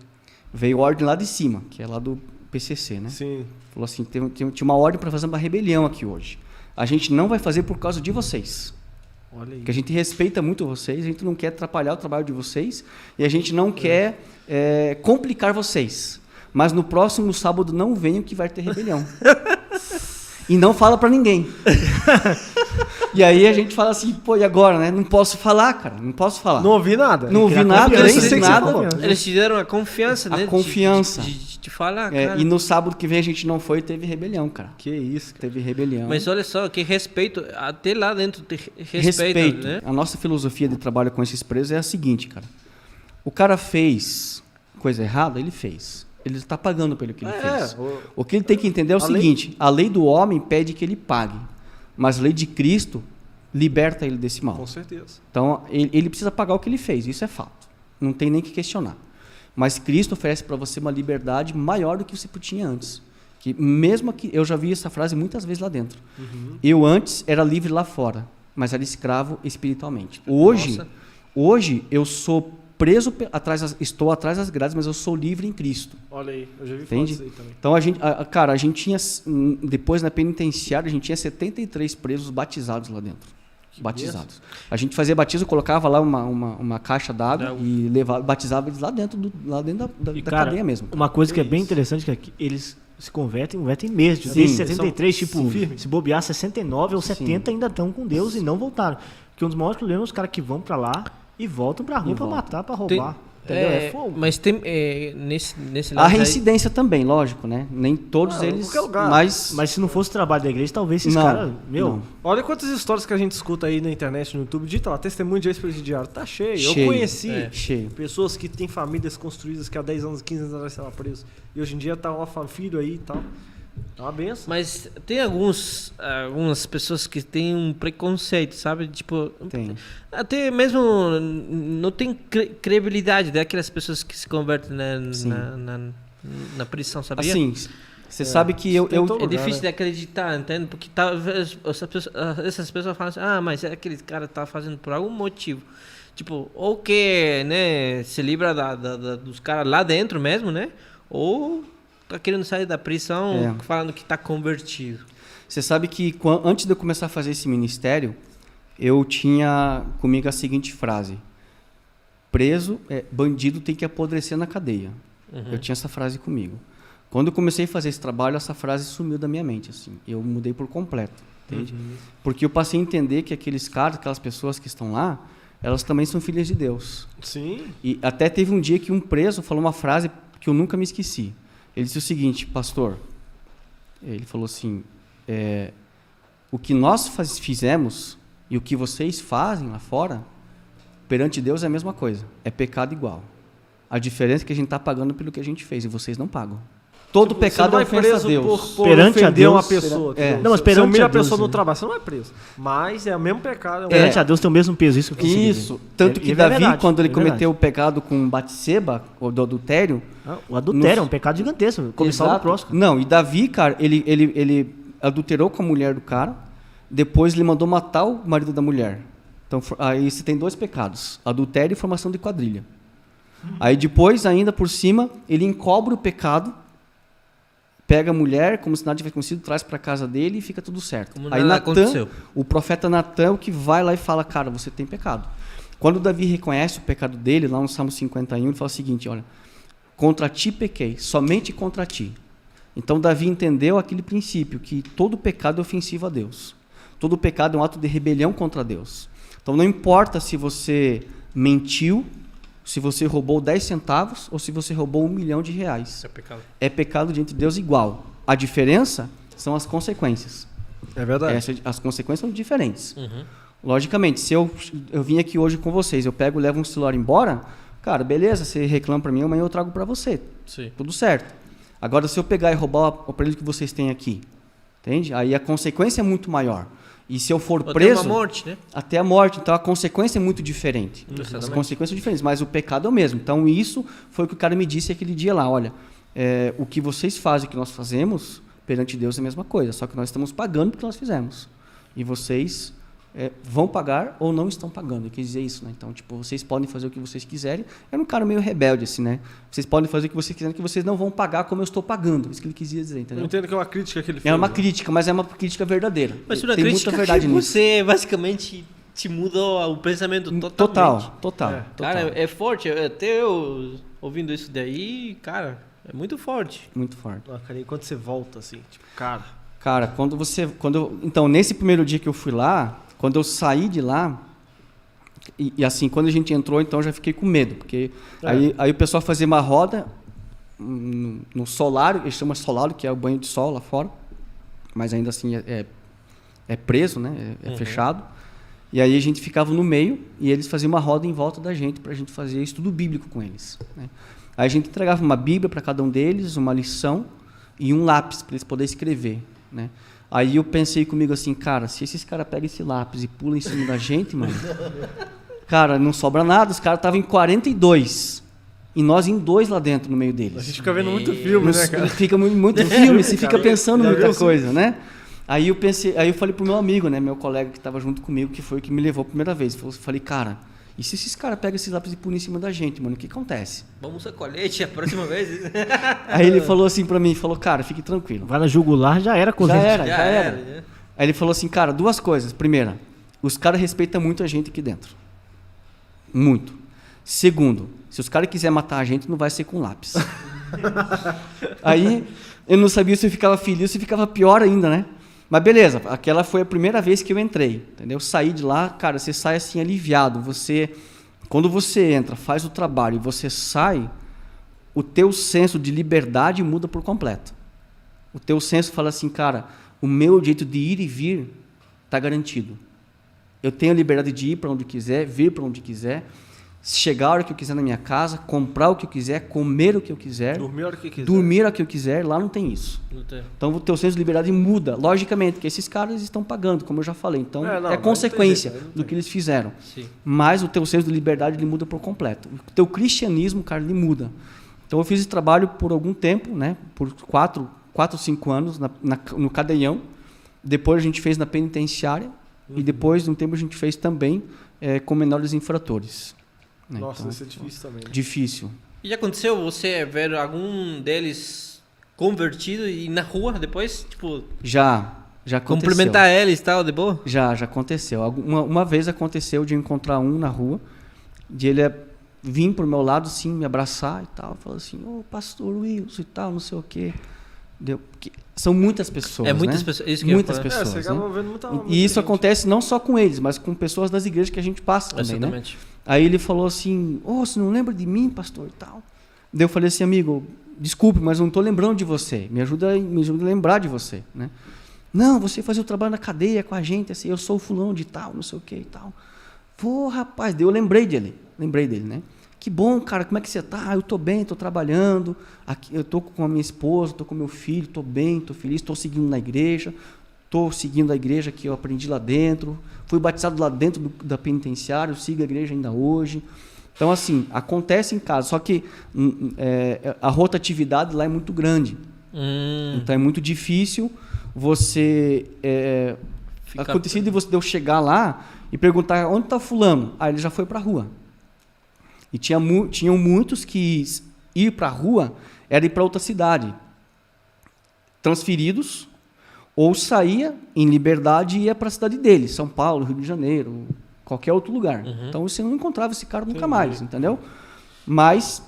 Veio ordem lá de cima, que é lá do PCC, né? Sim. Falou assim, tinha uma ordem para fazer uma rebelião aqui hoje. A gente não vai fazer por causa de vocês. Olha aí. Porque a gente respeita muito vocês, a gente não quer atrapalhar o trabalho de vocês e a gente não quer complicar vocês. Mas no próximo sábado não venham que vai ter rebelião. E não fala para ninguém. E aí a gente fala assim, pô, e agora, né? Não posso falar, cara, não posso falar. Não ouvi nada. Não ouvi nada, nem sei nada. Eles te deram a confiança, né? A confiança. De falar, cara. E no sábado que vem a gente não foi, teve rebelião, cara. Que isso, cara. Teve rebelião. Mas olha só, que respeito, até lá dentro tem respeito, né? A nossa filosofia de trabalho com esses presos é a seguinte, cara. O cara fez coisa errada, ele fez. Ele está pagando pelo que ele fez. O que ele tem que entender é o seguinte, a lei do homem pede que ele pague, mas a lei de Cristo liberta ele desse mal. Com certeza. Então, ele precisa pagar o que ele fez, isso é fato. Não tem nem que questionar. Mas Cristo oferece para você uma liberdade maior do que você tinha antes. Que mesmo que eu já vi essa frase muitas vezes lá dentro. Eu antes era livre lá fora, mas era escravo espiritualmente. Hoje eu sou preso estou atrás das grades, mas eu sou livre em Cristo. Olha aí, eu já vi falar disso aí também. Então a gente tinha depois na penitenciária a gente tinha 73 presos batizados lá dentro. Batizados. A gente fazia batismo, colocava lá uma caixa d'água e batizava eles lá dentro da cadeia mesmo. Uma coisa que é bem interessante é que eles se convertem mesmo. Desde 73, se bobear 69 ou 70 ainda estão com Deus e não voltaram. Porque um dos maiores problemas é os caras que vão para lá e voltam pra rua pra matar, pra roubar. Entendeu? É fogo. Mas tem nesse lado. A reincidência também, lógico, né? Nem todos eles. Mas se não fosse o trabalho da igreja, talvez esses caras. Olha quantas histórias que a gente escuta aí na internet, no YouTube. Dita lá, testemunho de ex-presidiário. Tá cheio. Eu conheci pessoas que têm famílias construídas que há 10 anos, 15 anos atrás estavam presos. E hoje em dia tá um filho aí e tal. É uma benção. Mas tem algumas pessoas que têm um preconceito, sabe? Tipo, Tem. até mesmo não tem credibilidade daquelas pessoas que se convertem na prisão, sabia? Assim, você sabe que eu É difícil de acreditar, entende? Porque talvez essas pessoas falam assim, mas aquele cara tá fazendo por algum motivo. Tipo, ou que, né, se livra dos caras lá dentro mesmo, né? Ou tá querendo sair da prisão falando que tá convertido. Você sabe que antes de eu começar a fazer esse ministério, eu tinha comigo a seguinte frase: bandido tem que apodrecer na cadeia. Eu tinha essa frase comigo. Quando eu comecei a fazer esse trabalho, essa frase sumiu da minha mente, assim. Eu mudei por completo, entende? Porque eu passei a entender que aqueles caras, aquelas pessoas que estão lá, elas também são filhas de Deus. Sim. E até teve um dia que um preso falou uma frase que eu nunca me esqueci. Ele disse o seguinte: pastor, ele falou assim, o que nós fizemos e o que vocês fazem lá fora, perante Deus é a mesma coisa, é pecado igual. A diferença é que a gente está pagando pelo que a gente fez e vocês não pagam. Todo pecado é ofensa a Deus. Por perante a Deus, uma pessoa. Não, mas perante você humilha a Deus, pessoa no trabalho, você não é preso. Mas é o mesmo pecado. Perante a Deus tem o mesmo peso, isso que Isso. Tanto que Davi, quando ele cometeu o pecado com Batseba, o do adultério... O adultério é um pecado gigantesco, comissão do próximo. Não, e Davi, cara, ele adulterou com a mulher do cara, depois ele mandou matar o marido da mulher. Então, aí você tem 2 pecados, adultério e formação de quadrilha. Aí depois, ainda por cima, ele encobre o pecado, pega a mulher, como se nada tivesse acontecido, traz para casa dele e fica tudo certo. Como aí nada aconteceu. O profeta Natan, o que vai lá e fala, cara, você tem pecado. Quando Davi reconhece o pecado dele, lá no Salmo 51, ele fala o seguinte, olha, contra ti pequei, somente contra ti. Então Davi entendeu aquele princípio, que todo pecado é ofensivo a Deus. Todo pecado é um ato de rebelião contra Deus. Então não importa se você mentiu, se você roubou 10 centavos ou se você roubou R$1 milhão. É pecado. É pecado diante de Deus igual. A diferença são as consequências. É verdade. As consequências são diferentes. Logicamente, se eu vim aqui hoje com vocês, eu levo um celular embora, cara, beleza, você reclama para mim, amanhã eu trago para você. Sim. Tudo certo. Agora, se eu pegar e roubar o aparelho que vocês têm aqui, entende? Aí a consequência é muito maior. E se eu for preso... Até a morte, né? Até a morte. Então, a consequência é muito diferente. Exatamente. As consequências são diferentes, mas o pecado é o mesmo. Então, isso foi o que o cara me disse aquele dia lá. Olha, o que vocês fazem, o que nós fazemos, perante Deus é a mesma coisa. Só que nós estamos pagando porque nós fizemos. E vocês vão pagar ou não estão pagando. Eu quis dizer isso, né? Então, tipo, vocês podem fazer o que vocês quiserem. Era um cara meio rebelde, assim, né? Vocês podem fazer o que vocês quiserem, que vocês não vão pagar como eu estou pagando. Isso que ele quis dizer, entendeu? Eu entendo que é uma crítica que ele fez. É uma crítica, mas é uma crítica verdadeira. Mas uma tem crítica muita verdade que nisso. você basicamente te mudou o pensamento totalmente. Total. Cara, é forte. Até eu ouvindo isso daí, cara, é muito forte. Muito forte. Cara, e quando você volta, assim, tipo, Cara, então, nesse primeiro dia que eu fui lá, quando eu saí de lá, e assim, quando a gente entrou, então eu já fiquei com medo, porque aí o pessoal fazia uma roda no solário, eles chamam de solário, que é o banho de sol lá fora, mas ainda assim é preso, né? É fechado. E aí a gente ficava no meio e eles faziam uma roda em volta da gente para a gente fazer estudo bíblico com eles, né? Aí a gente entregava uma Bíblia para cada um deles, uma lição e um lápis para eles poderem escrever, né? Aí eu pensei comigo assim, cara, se esses caras pegam esse lápis e pulam em cima da gente, mano, cara, não sobra nada. Os caras estavam em 42 e nós em 2 lá dentro, no meio deles. A gente fica vendo muito filme, né, cara? Fica muito filme, você fica pensando muita coisa, né? Aí eu falei pro meu amigo, né, meu colega que estava junto comigo, que foi o que me levou a primeira vez. Eu falei, cara, e se esses caras pegam esses lápis e pulam em cima da gente, mano, o que acontece? Vamos usar colete a próxima vez. Aí ele falou assim pra mim, cara, fique tranquilo. Vai na jugular, já era colete. Já era. Aí ele falou assim, cara, 2 coisas. Primeira, os caras respeitam muito a gente aqui dentro. Muito. Segundo, se os caras quiserem matar a gente, não vai ser com lápis. Aí eu não sabia se eu ficava feliz ou se ficava pior ainda, né? Mas beleza, aquela foi a primeira vez que eu entrei, entendeu? Eu saí de lá, cara, você sai assim aliviado. Quando você entra, faz o trabalho e você sai, o teu senso de liberdade muda por completo. O teu senso fala assim, cara, o meu jeito de ir e vir está garantido. Eu tenho a liberdade de ir para onde quiser, vir para onde quiser. chegar a hora que eu quiser na minha casa, comprar o que eu quiser, comer o que eu quiser, Dormir a hora que quiser. dormir a hora que eu quiser, lá não tem isso. Não tem. Então o teu senso de liberdade muda, logicamente, porque esses caras estão pagando, como eu já falei. Então é consequência do que eles fizeram. Sim. Mas o teu senso de liberdade ele muda por completo. O teu cristianismo, cara, ele muda. Então eu fiz esse trabalho por algum tempo, né? Por 4 ou 5 anos no cadeião. Depois a gente fez na penitenciária e depois de um tempo a gente fez também com menores infratores. Né? Nossa, então, isso é difícil também. Né? Difícil. E já aconteceu você ver algum deles convertido e na rua depois? Tipo, já aconteceu. Cumprimentar eles e tal, de boa? Já aconteceu. Uma vez aconteceu de eu encontrar um na rua, de ele vir pro meu lado, sim, me abraçar e tal, falar assim, pastor Wilson e tal, não sei o quê. São muitas pessoas, muitas né? pessoas, isso muitas que pessoas. Você acaba vendo muita e isso gente. Acontece não só com eles, mas com pessoas das igrejas que a gente passa também, Exatamente. né? Aí ele falou assim, você não lembra de mim, pastor, e tal? Daí eu falei assim, amigo, desculpe, mas eu não estou lembrando de você. Me ajuda a lembrar de você, né? Não, você fazia o trabalho na cadeia com a gente, assim, eu sou o fulano de tal, não sei o que e tal. Pô, rapaz, daí eu lembrei dele, né? Que bom, cara, como é que você tá? Eu tô bem, tô trabalhando, aqui, eu tô com a minha esposa, tô com meu filho, tô bem, tô feliz, tô seguindo na igreja, tô seguindo a igreja que eu aprendi lá dentro, fui batizado lá dentro da penitenciária, eu sigo a igreja ainda hoje. Então, assim, acontece em casa, só que a rotatividade lá é muito grande. Então, é muito difícil você... acontecido de eu chegar lá e perguntar onde está fulano? Ele já foi para a rua. E tinham muitos que ir para a rua era ir para outra cidade. Transferidos, ou saía em liberdade e ia para a cidade dele, São Paulo, Rio de Janeiro, qualquer outro lugar. Então você não encontrava esse cara nunca mais, entendeu? Mas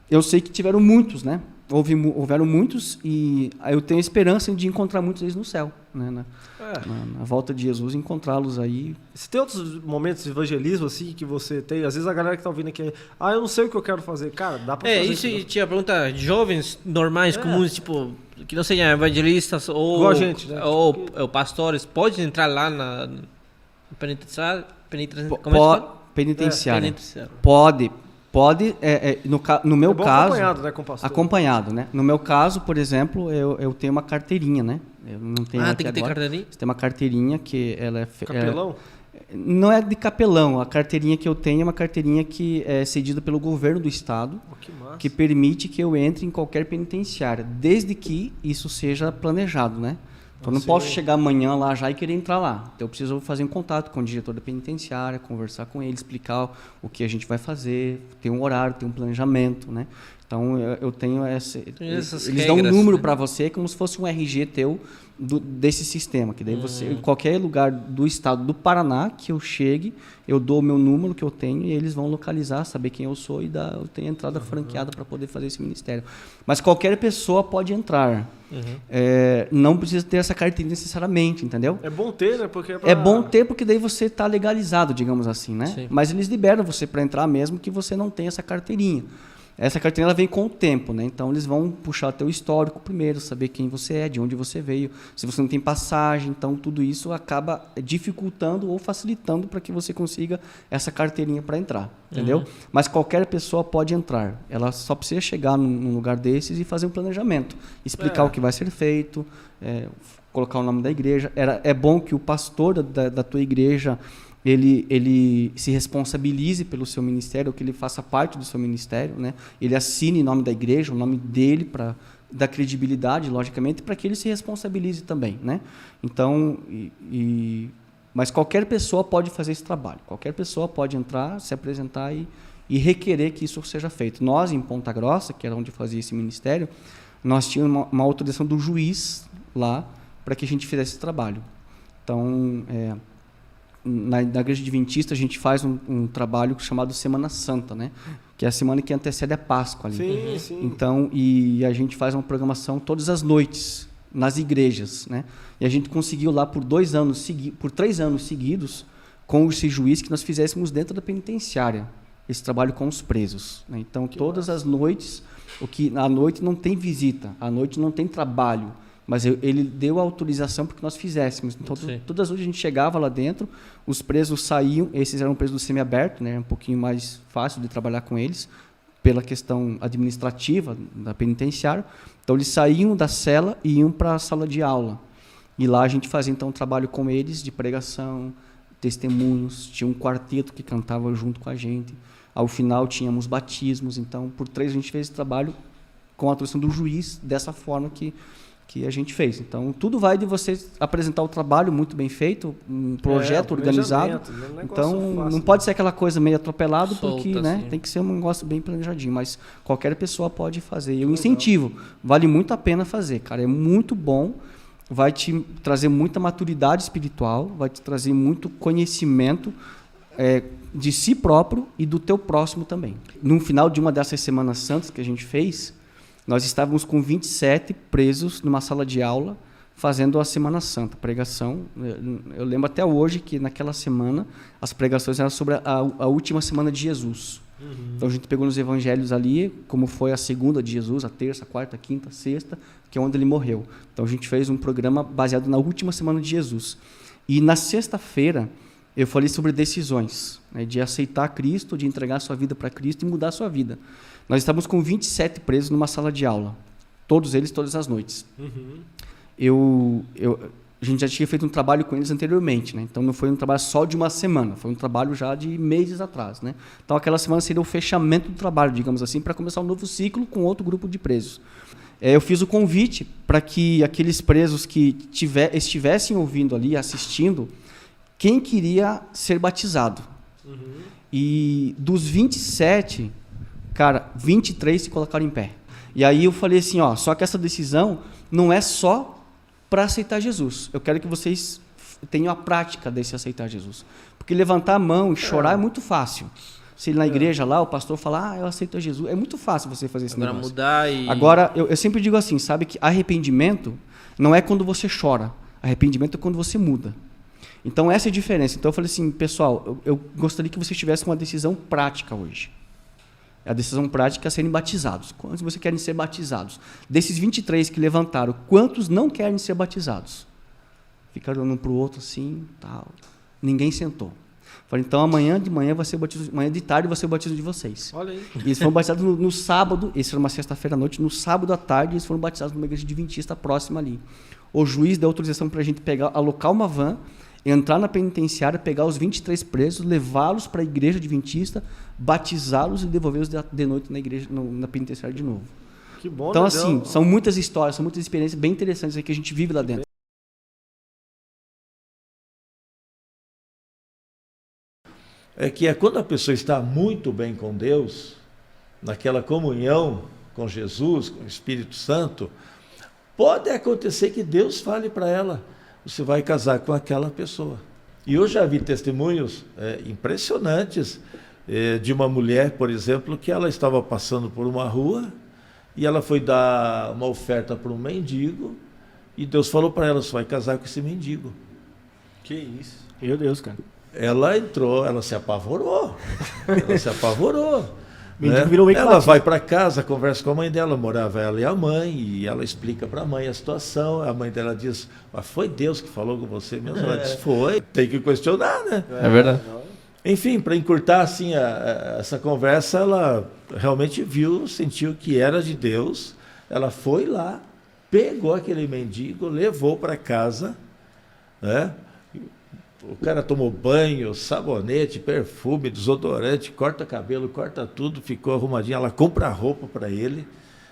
eu sei que tiveram muitos, né? Houveram muitos e eu tenho esperança de encontrar muitos deles no céu, né? Na volta de Jesus, encontrá-los aí. Você tem outros momentos de evangelismo assim que você tem? Às vezes a galera que tá ouvindo aqui, eu não sei o que eu quero fazer. Cara, dá pra fazer isso. Tinha a pergunta, jovens normais, comuns, tipo, que não sejam evangelistas ou, igual a gente, né? ou pastores, pode entrar lá na penitenciária? Penitenciária. Pode. No meu caso... Acompanhado, né, com o pastor. Acompanhado, né? No meu caso, por exemplo, eu tenho uma carteirinha, né? Eu não tenho tem aqui que ter agora. carteirinha? Você tem uma carteirinha que ela é... Capelão? Não é de capelão. A carteirinha que eu tenho é uma carteirinha que é cedida pelo governo do estado, que permite que eu entre em qualquer penitenciária, desde que isso seja planejado, né? Então, eu não posso chegar amanhã lá já e querer entrar lá. Então, eu preciso fazer um contato com o diretor da penitenciária, conversar com ele, explicar o que a gente vai fazer, ter um horário, ter um planejamento, né? Então, eu tenho eles dão um número para você, como se fosse um RG teu desse sistema, que daí você, em qualquer lugar do estado do Paraná que eu chegue, eu dou o meu número que eu tenho e eles vão localizar, saber quem eu sou e eu tenho a entrada franqueada para poder fazer esse ministério. Mas qualquer pessoa pode entrar. Não precisa ter essa carteirinha necessariamente, entendeu? É bom ter, né? Porque é bom ter porque daí você está legalizado, digamos assim, né? Sim. Mas eles liberam você para entrar mesmo que você não tenha essa carteirinha. Essa carteirinha ela vem com o tempo, né? Então eles vão puxar teu histórico primeiro, saber quem você é, de onde você veio, se você não tem passagem, então tudo isso acaba dificultando ou facilitando para que você consiga essa carteirinha para entrar, entendeu? Mas qualquer pessoa pode entrar, ela só precisa chegar num lugar desses e fazer um planejamento, explicar o que vai ser feito, colocar o nome da igreja. É bom que o pastor da tua igreja ele se responsabilize pelo seu ministério, ou que ele faça parte do seu ministério, né? Ele assine em nome da igreja, o nome dele, para dar credibilidade, logicamente, para que ele se responsabilize também, né? Então, mas qualquer pessoa pode fazer esse trabalho, qualquer pessoa pode entrar, se apresentar e requerer que isso seja feito. Nós, em Ponta Grossa, que era onde fazia esse ministério, nós tínhamos uma autorização do juiz lá para que a gente fizesse esse trabalho. Então, na Igreja Adventista, a gente faz um trabalho chamado Semana Santa, né? Que é a semana que antecede a Páscoa ali. Sim. Então, e a gente faz uma programação todas as noites, nas igrejas, né? E a gente conseguiu lá por 3 anos seguidos, com esse juiz, que nós fizéssemos dentro da penitenciária, esse trabalho com os presos, né? Então, todas as noites, à noite não tem visita, à noite não tem trabalho, Mas ele deu a autorização para que nós fizéssemos. Então, todas as vezes a gente chegava lá dentro, os presos saíam, esses eram presos do semiaberto, né, um pouquinho mais fácil de trabalhar com eles, pela questão administrativa da penitenciária. Então, eles saíam da cela e iam para a sala de aula. E lá a gente fazia, então, um trabalho com eles de pregação, testemunhos, tinha um quarteto que cantava junto com a gente. Ao final, tínhamos batismos. Então, por 3 a gente fez esse trabalho com a atuação do juiz, dessa forma que a gente fez. Então, tudo vai de você apresentar o trabalho muito bem feito, um projeto organizado. Então, não pode ser aquela coisa meio atropelado, porque né, tem que ser um negócio bem planejadinho, mas qualquer pessoa pode fazer. E eu incentivo, vale muito a pena fazer, cara, é muito bom, vai te trazer muita maturidade espiritual, vai te trazer muito conhecimento de si próprio e do teu próximo também. No final de uma dessas Semanas Santas que a gente fez, nós estávamos com 27 presos numa sala de aula, fazendo a Semana Santa, pregação. Eu lembro até hoje que naquela semana as pregações eram sobre a última semana de Jesus. Então a gente pegou nos evangelhos ali, como foi a segunda de Jesus, a terça, a quarta, a quinta, a sexta, que é onde ele morreu. Então a gente fez um programa baseado na última semana de Jesus. E na sexta-feira eu falei sobre decisões, né, de aceitar Cristo, de entregar sua vida para Cristo e mudar sua vida. Nós estávamos com 27 presos numa sala de aula, todos eles, todas as noites. A gente já tinha feito um trabalho com eles anteriormente, né? Então não foi um trabalho só de uma semana, foi um trabalho já de meses atrás, né? Então aquela semana seria o fechamento do trabalho, digamos assim, para começar um novo ciclo com outro grupo de presos. Eu fiz o convite para que aqueles presos que estivessem ouvindo ali, assistindo, quem queria ser batizado. E dos 27... Cara, 23 se colocaram em pé. E aí eu falei assim, só que essa decisão não é só para aceitar Jesus. Eu quero que vocês tenham a prática desse aceitar Jesus. Porque levantar a mão e chorar é muito fácil. Se na igreja lá, o pastor falar, eu aceito Jesus, é muito fácil você fazer esse negócio. Mudar e... Agora, eu sempre digo assim, sabe que arrependimento não é quando você chora. Arrependimento é quando você muda. Então, essa é a diferença. Então, eu falei assim, pessoal, eu gostaria que vocês tivessem uma decisão prática hoje. A decisão prática é serem batizados. Quantos vocês querem ser batizados? Desses 23 que levantaram, quantos não querem ser batizados? Ficaram olhando um para o outro assim, tal. Ninguém sentou. Falei, então amanhã de manhã vai ser o batismo, amanhã de tarde vai ser o batismo de vocês. Olha aí. E eles foram batizados no sábado, isso era uma sexta-feira à noite, no sábado à tarde eles foram batizados numa igreja adventista próxima ali. O juiz deu autorização para a gente alocar uma van, entrar na penitenciária, pegar os 23 presos, levá-los para a igreja adventista, batizá-los e devolvê-los de noite na igreja, na penitenciária de novo. Que bom, então, assim, são muitas histórias, são muitas experiências bem interessantes aí que a gente vive lá dentro. É que quando a pessoa está muito bem com Deus, naquela comunhão com Jesus, com o Espírito Santo, pode acontecer que Deus fale para ela, você vai casar com aquela pessoa. E eu já vi testemunhos impressionantes de uma mulher, por exemplo, que ela estava passando por uma rua e ela foi dar uma oferta para um mendigo e Deus falou para ela, você vai casar com esse mendigo. Que isso? Meu Deus, cara. Ela entrou, ela se apavorou. Ela se apavorou. Mendigo virou meio que ela vai para casa, conversa com a mãe dela, morava ela e a mãe, e ela explica para a mãe a situação. A mãe dela diz, foi Deus que falou com você mesmo? Ela diz, foi. Tem que questionar, né? É verdade. Enfim, para encurtar assim, essa conversa, ela realmente viu, sentiu que era de Deus. Ela foi lá, pegou aquele mendigo, levou para casa, né? O cara tomou banho, sabonete, perfume, desodorante, corta cabelo, corta tudo, ficou arrumadinho. Ela compra roupa para ele,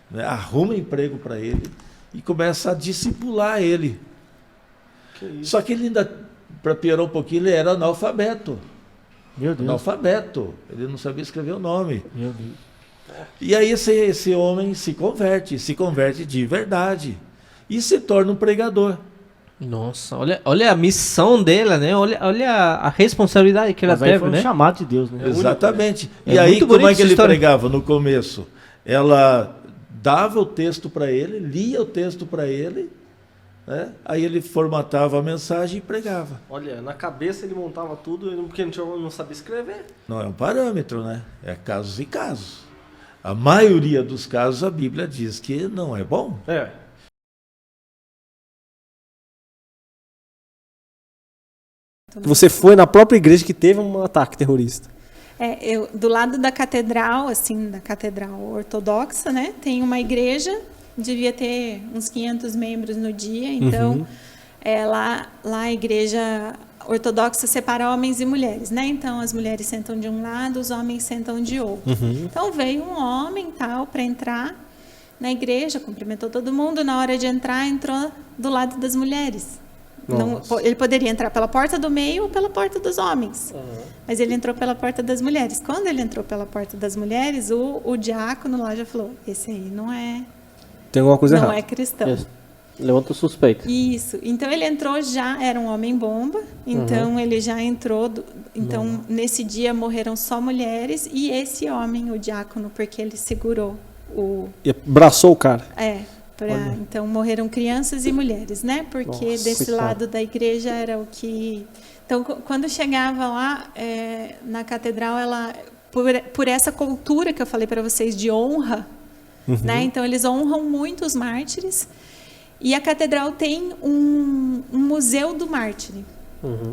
né? Arruma emprego para ele e começa a discipular ele. Só que ele ainda, para piorar um pouquinho, ele era analfabeto. Meu Deus. Analfabeto. Ele não sabia escrever o nome. Meu Deus. E aí esse homem se converte de verdade e se torna um pregador. Nossa, olha a missão dela, né? Olha a responsabilidade que ela teve, né? Chamado de Deus, né? Exatamente. E aí, como é que ele pregava no começo? Ela dava o texto para ele, lia o texto para ele, né? Aí ele formatava a mensagem e pregava. Olha, na cabeça ele montava tudo, porque não sabia escrever. Não é um parâmetro, né? É casos e casos. A maioria dos casos a Bíblia diz que não é bom. É. Você foi na própria igreja que teve um ataque terrorista. Do lado da catedral, assim, da catedral ortodoxa, né? Tem uma igreja, devia ter uns 500 membros no dia, então lá a igreja ortodoxa separa homens e mulheres, né? Então as mulheres sentam de um lado, os homens sentam de outro. Então veio um homem tal para entrar na igreja, cumprimentou todo mundo, na hora de entrar entrou do lado das mulheres. Não, ele poderia entrar pela porta do meio ou pela porta dos homens, mas ele entrou pela porta das mulheres. Quando ele entrou pela porta das mulheres, o diácono lá já falou: esse aí não é, tem alguma coisa errada. Não é cristão. Isso. Levanta o suspeito. Isso. Então ele entrou já, era um homem bomba, então ele já entrou, então nesse dia morreram só mulheres e esse homem, o diácono, porque ele segurou e abraçou o cara. Então morreram crianças e mulheres, né? Porque desse lado da igreja era o que... Então quando chegava lá na catedral, ela por essa cultura que eu falei para vocês de honra, né? Então eles honram muito os mártires e a catedral tem um museu do mártir.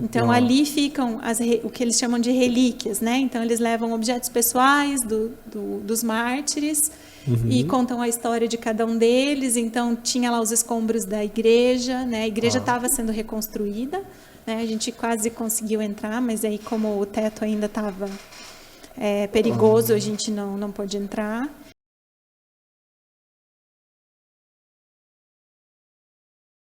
Então ali ficam o que eles chamam de relíquias, né? Então eles levam objetos pessoais dos mártires e contam a história de cada um deles. Então tinha lá os escombros da igreja, né? A igreja estava sendo reconstruída, né? A gente quase conseguiu entrar, mas aí como o teto ainda estava perigoso, a gente não pôde entrar.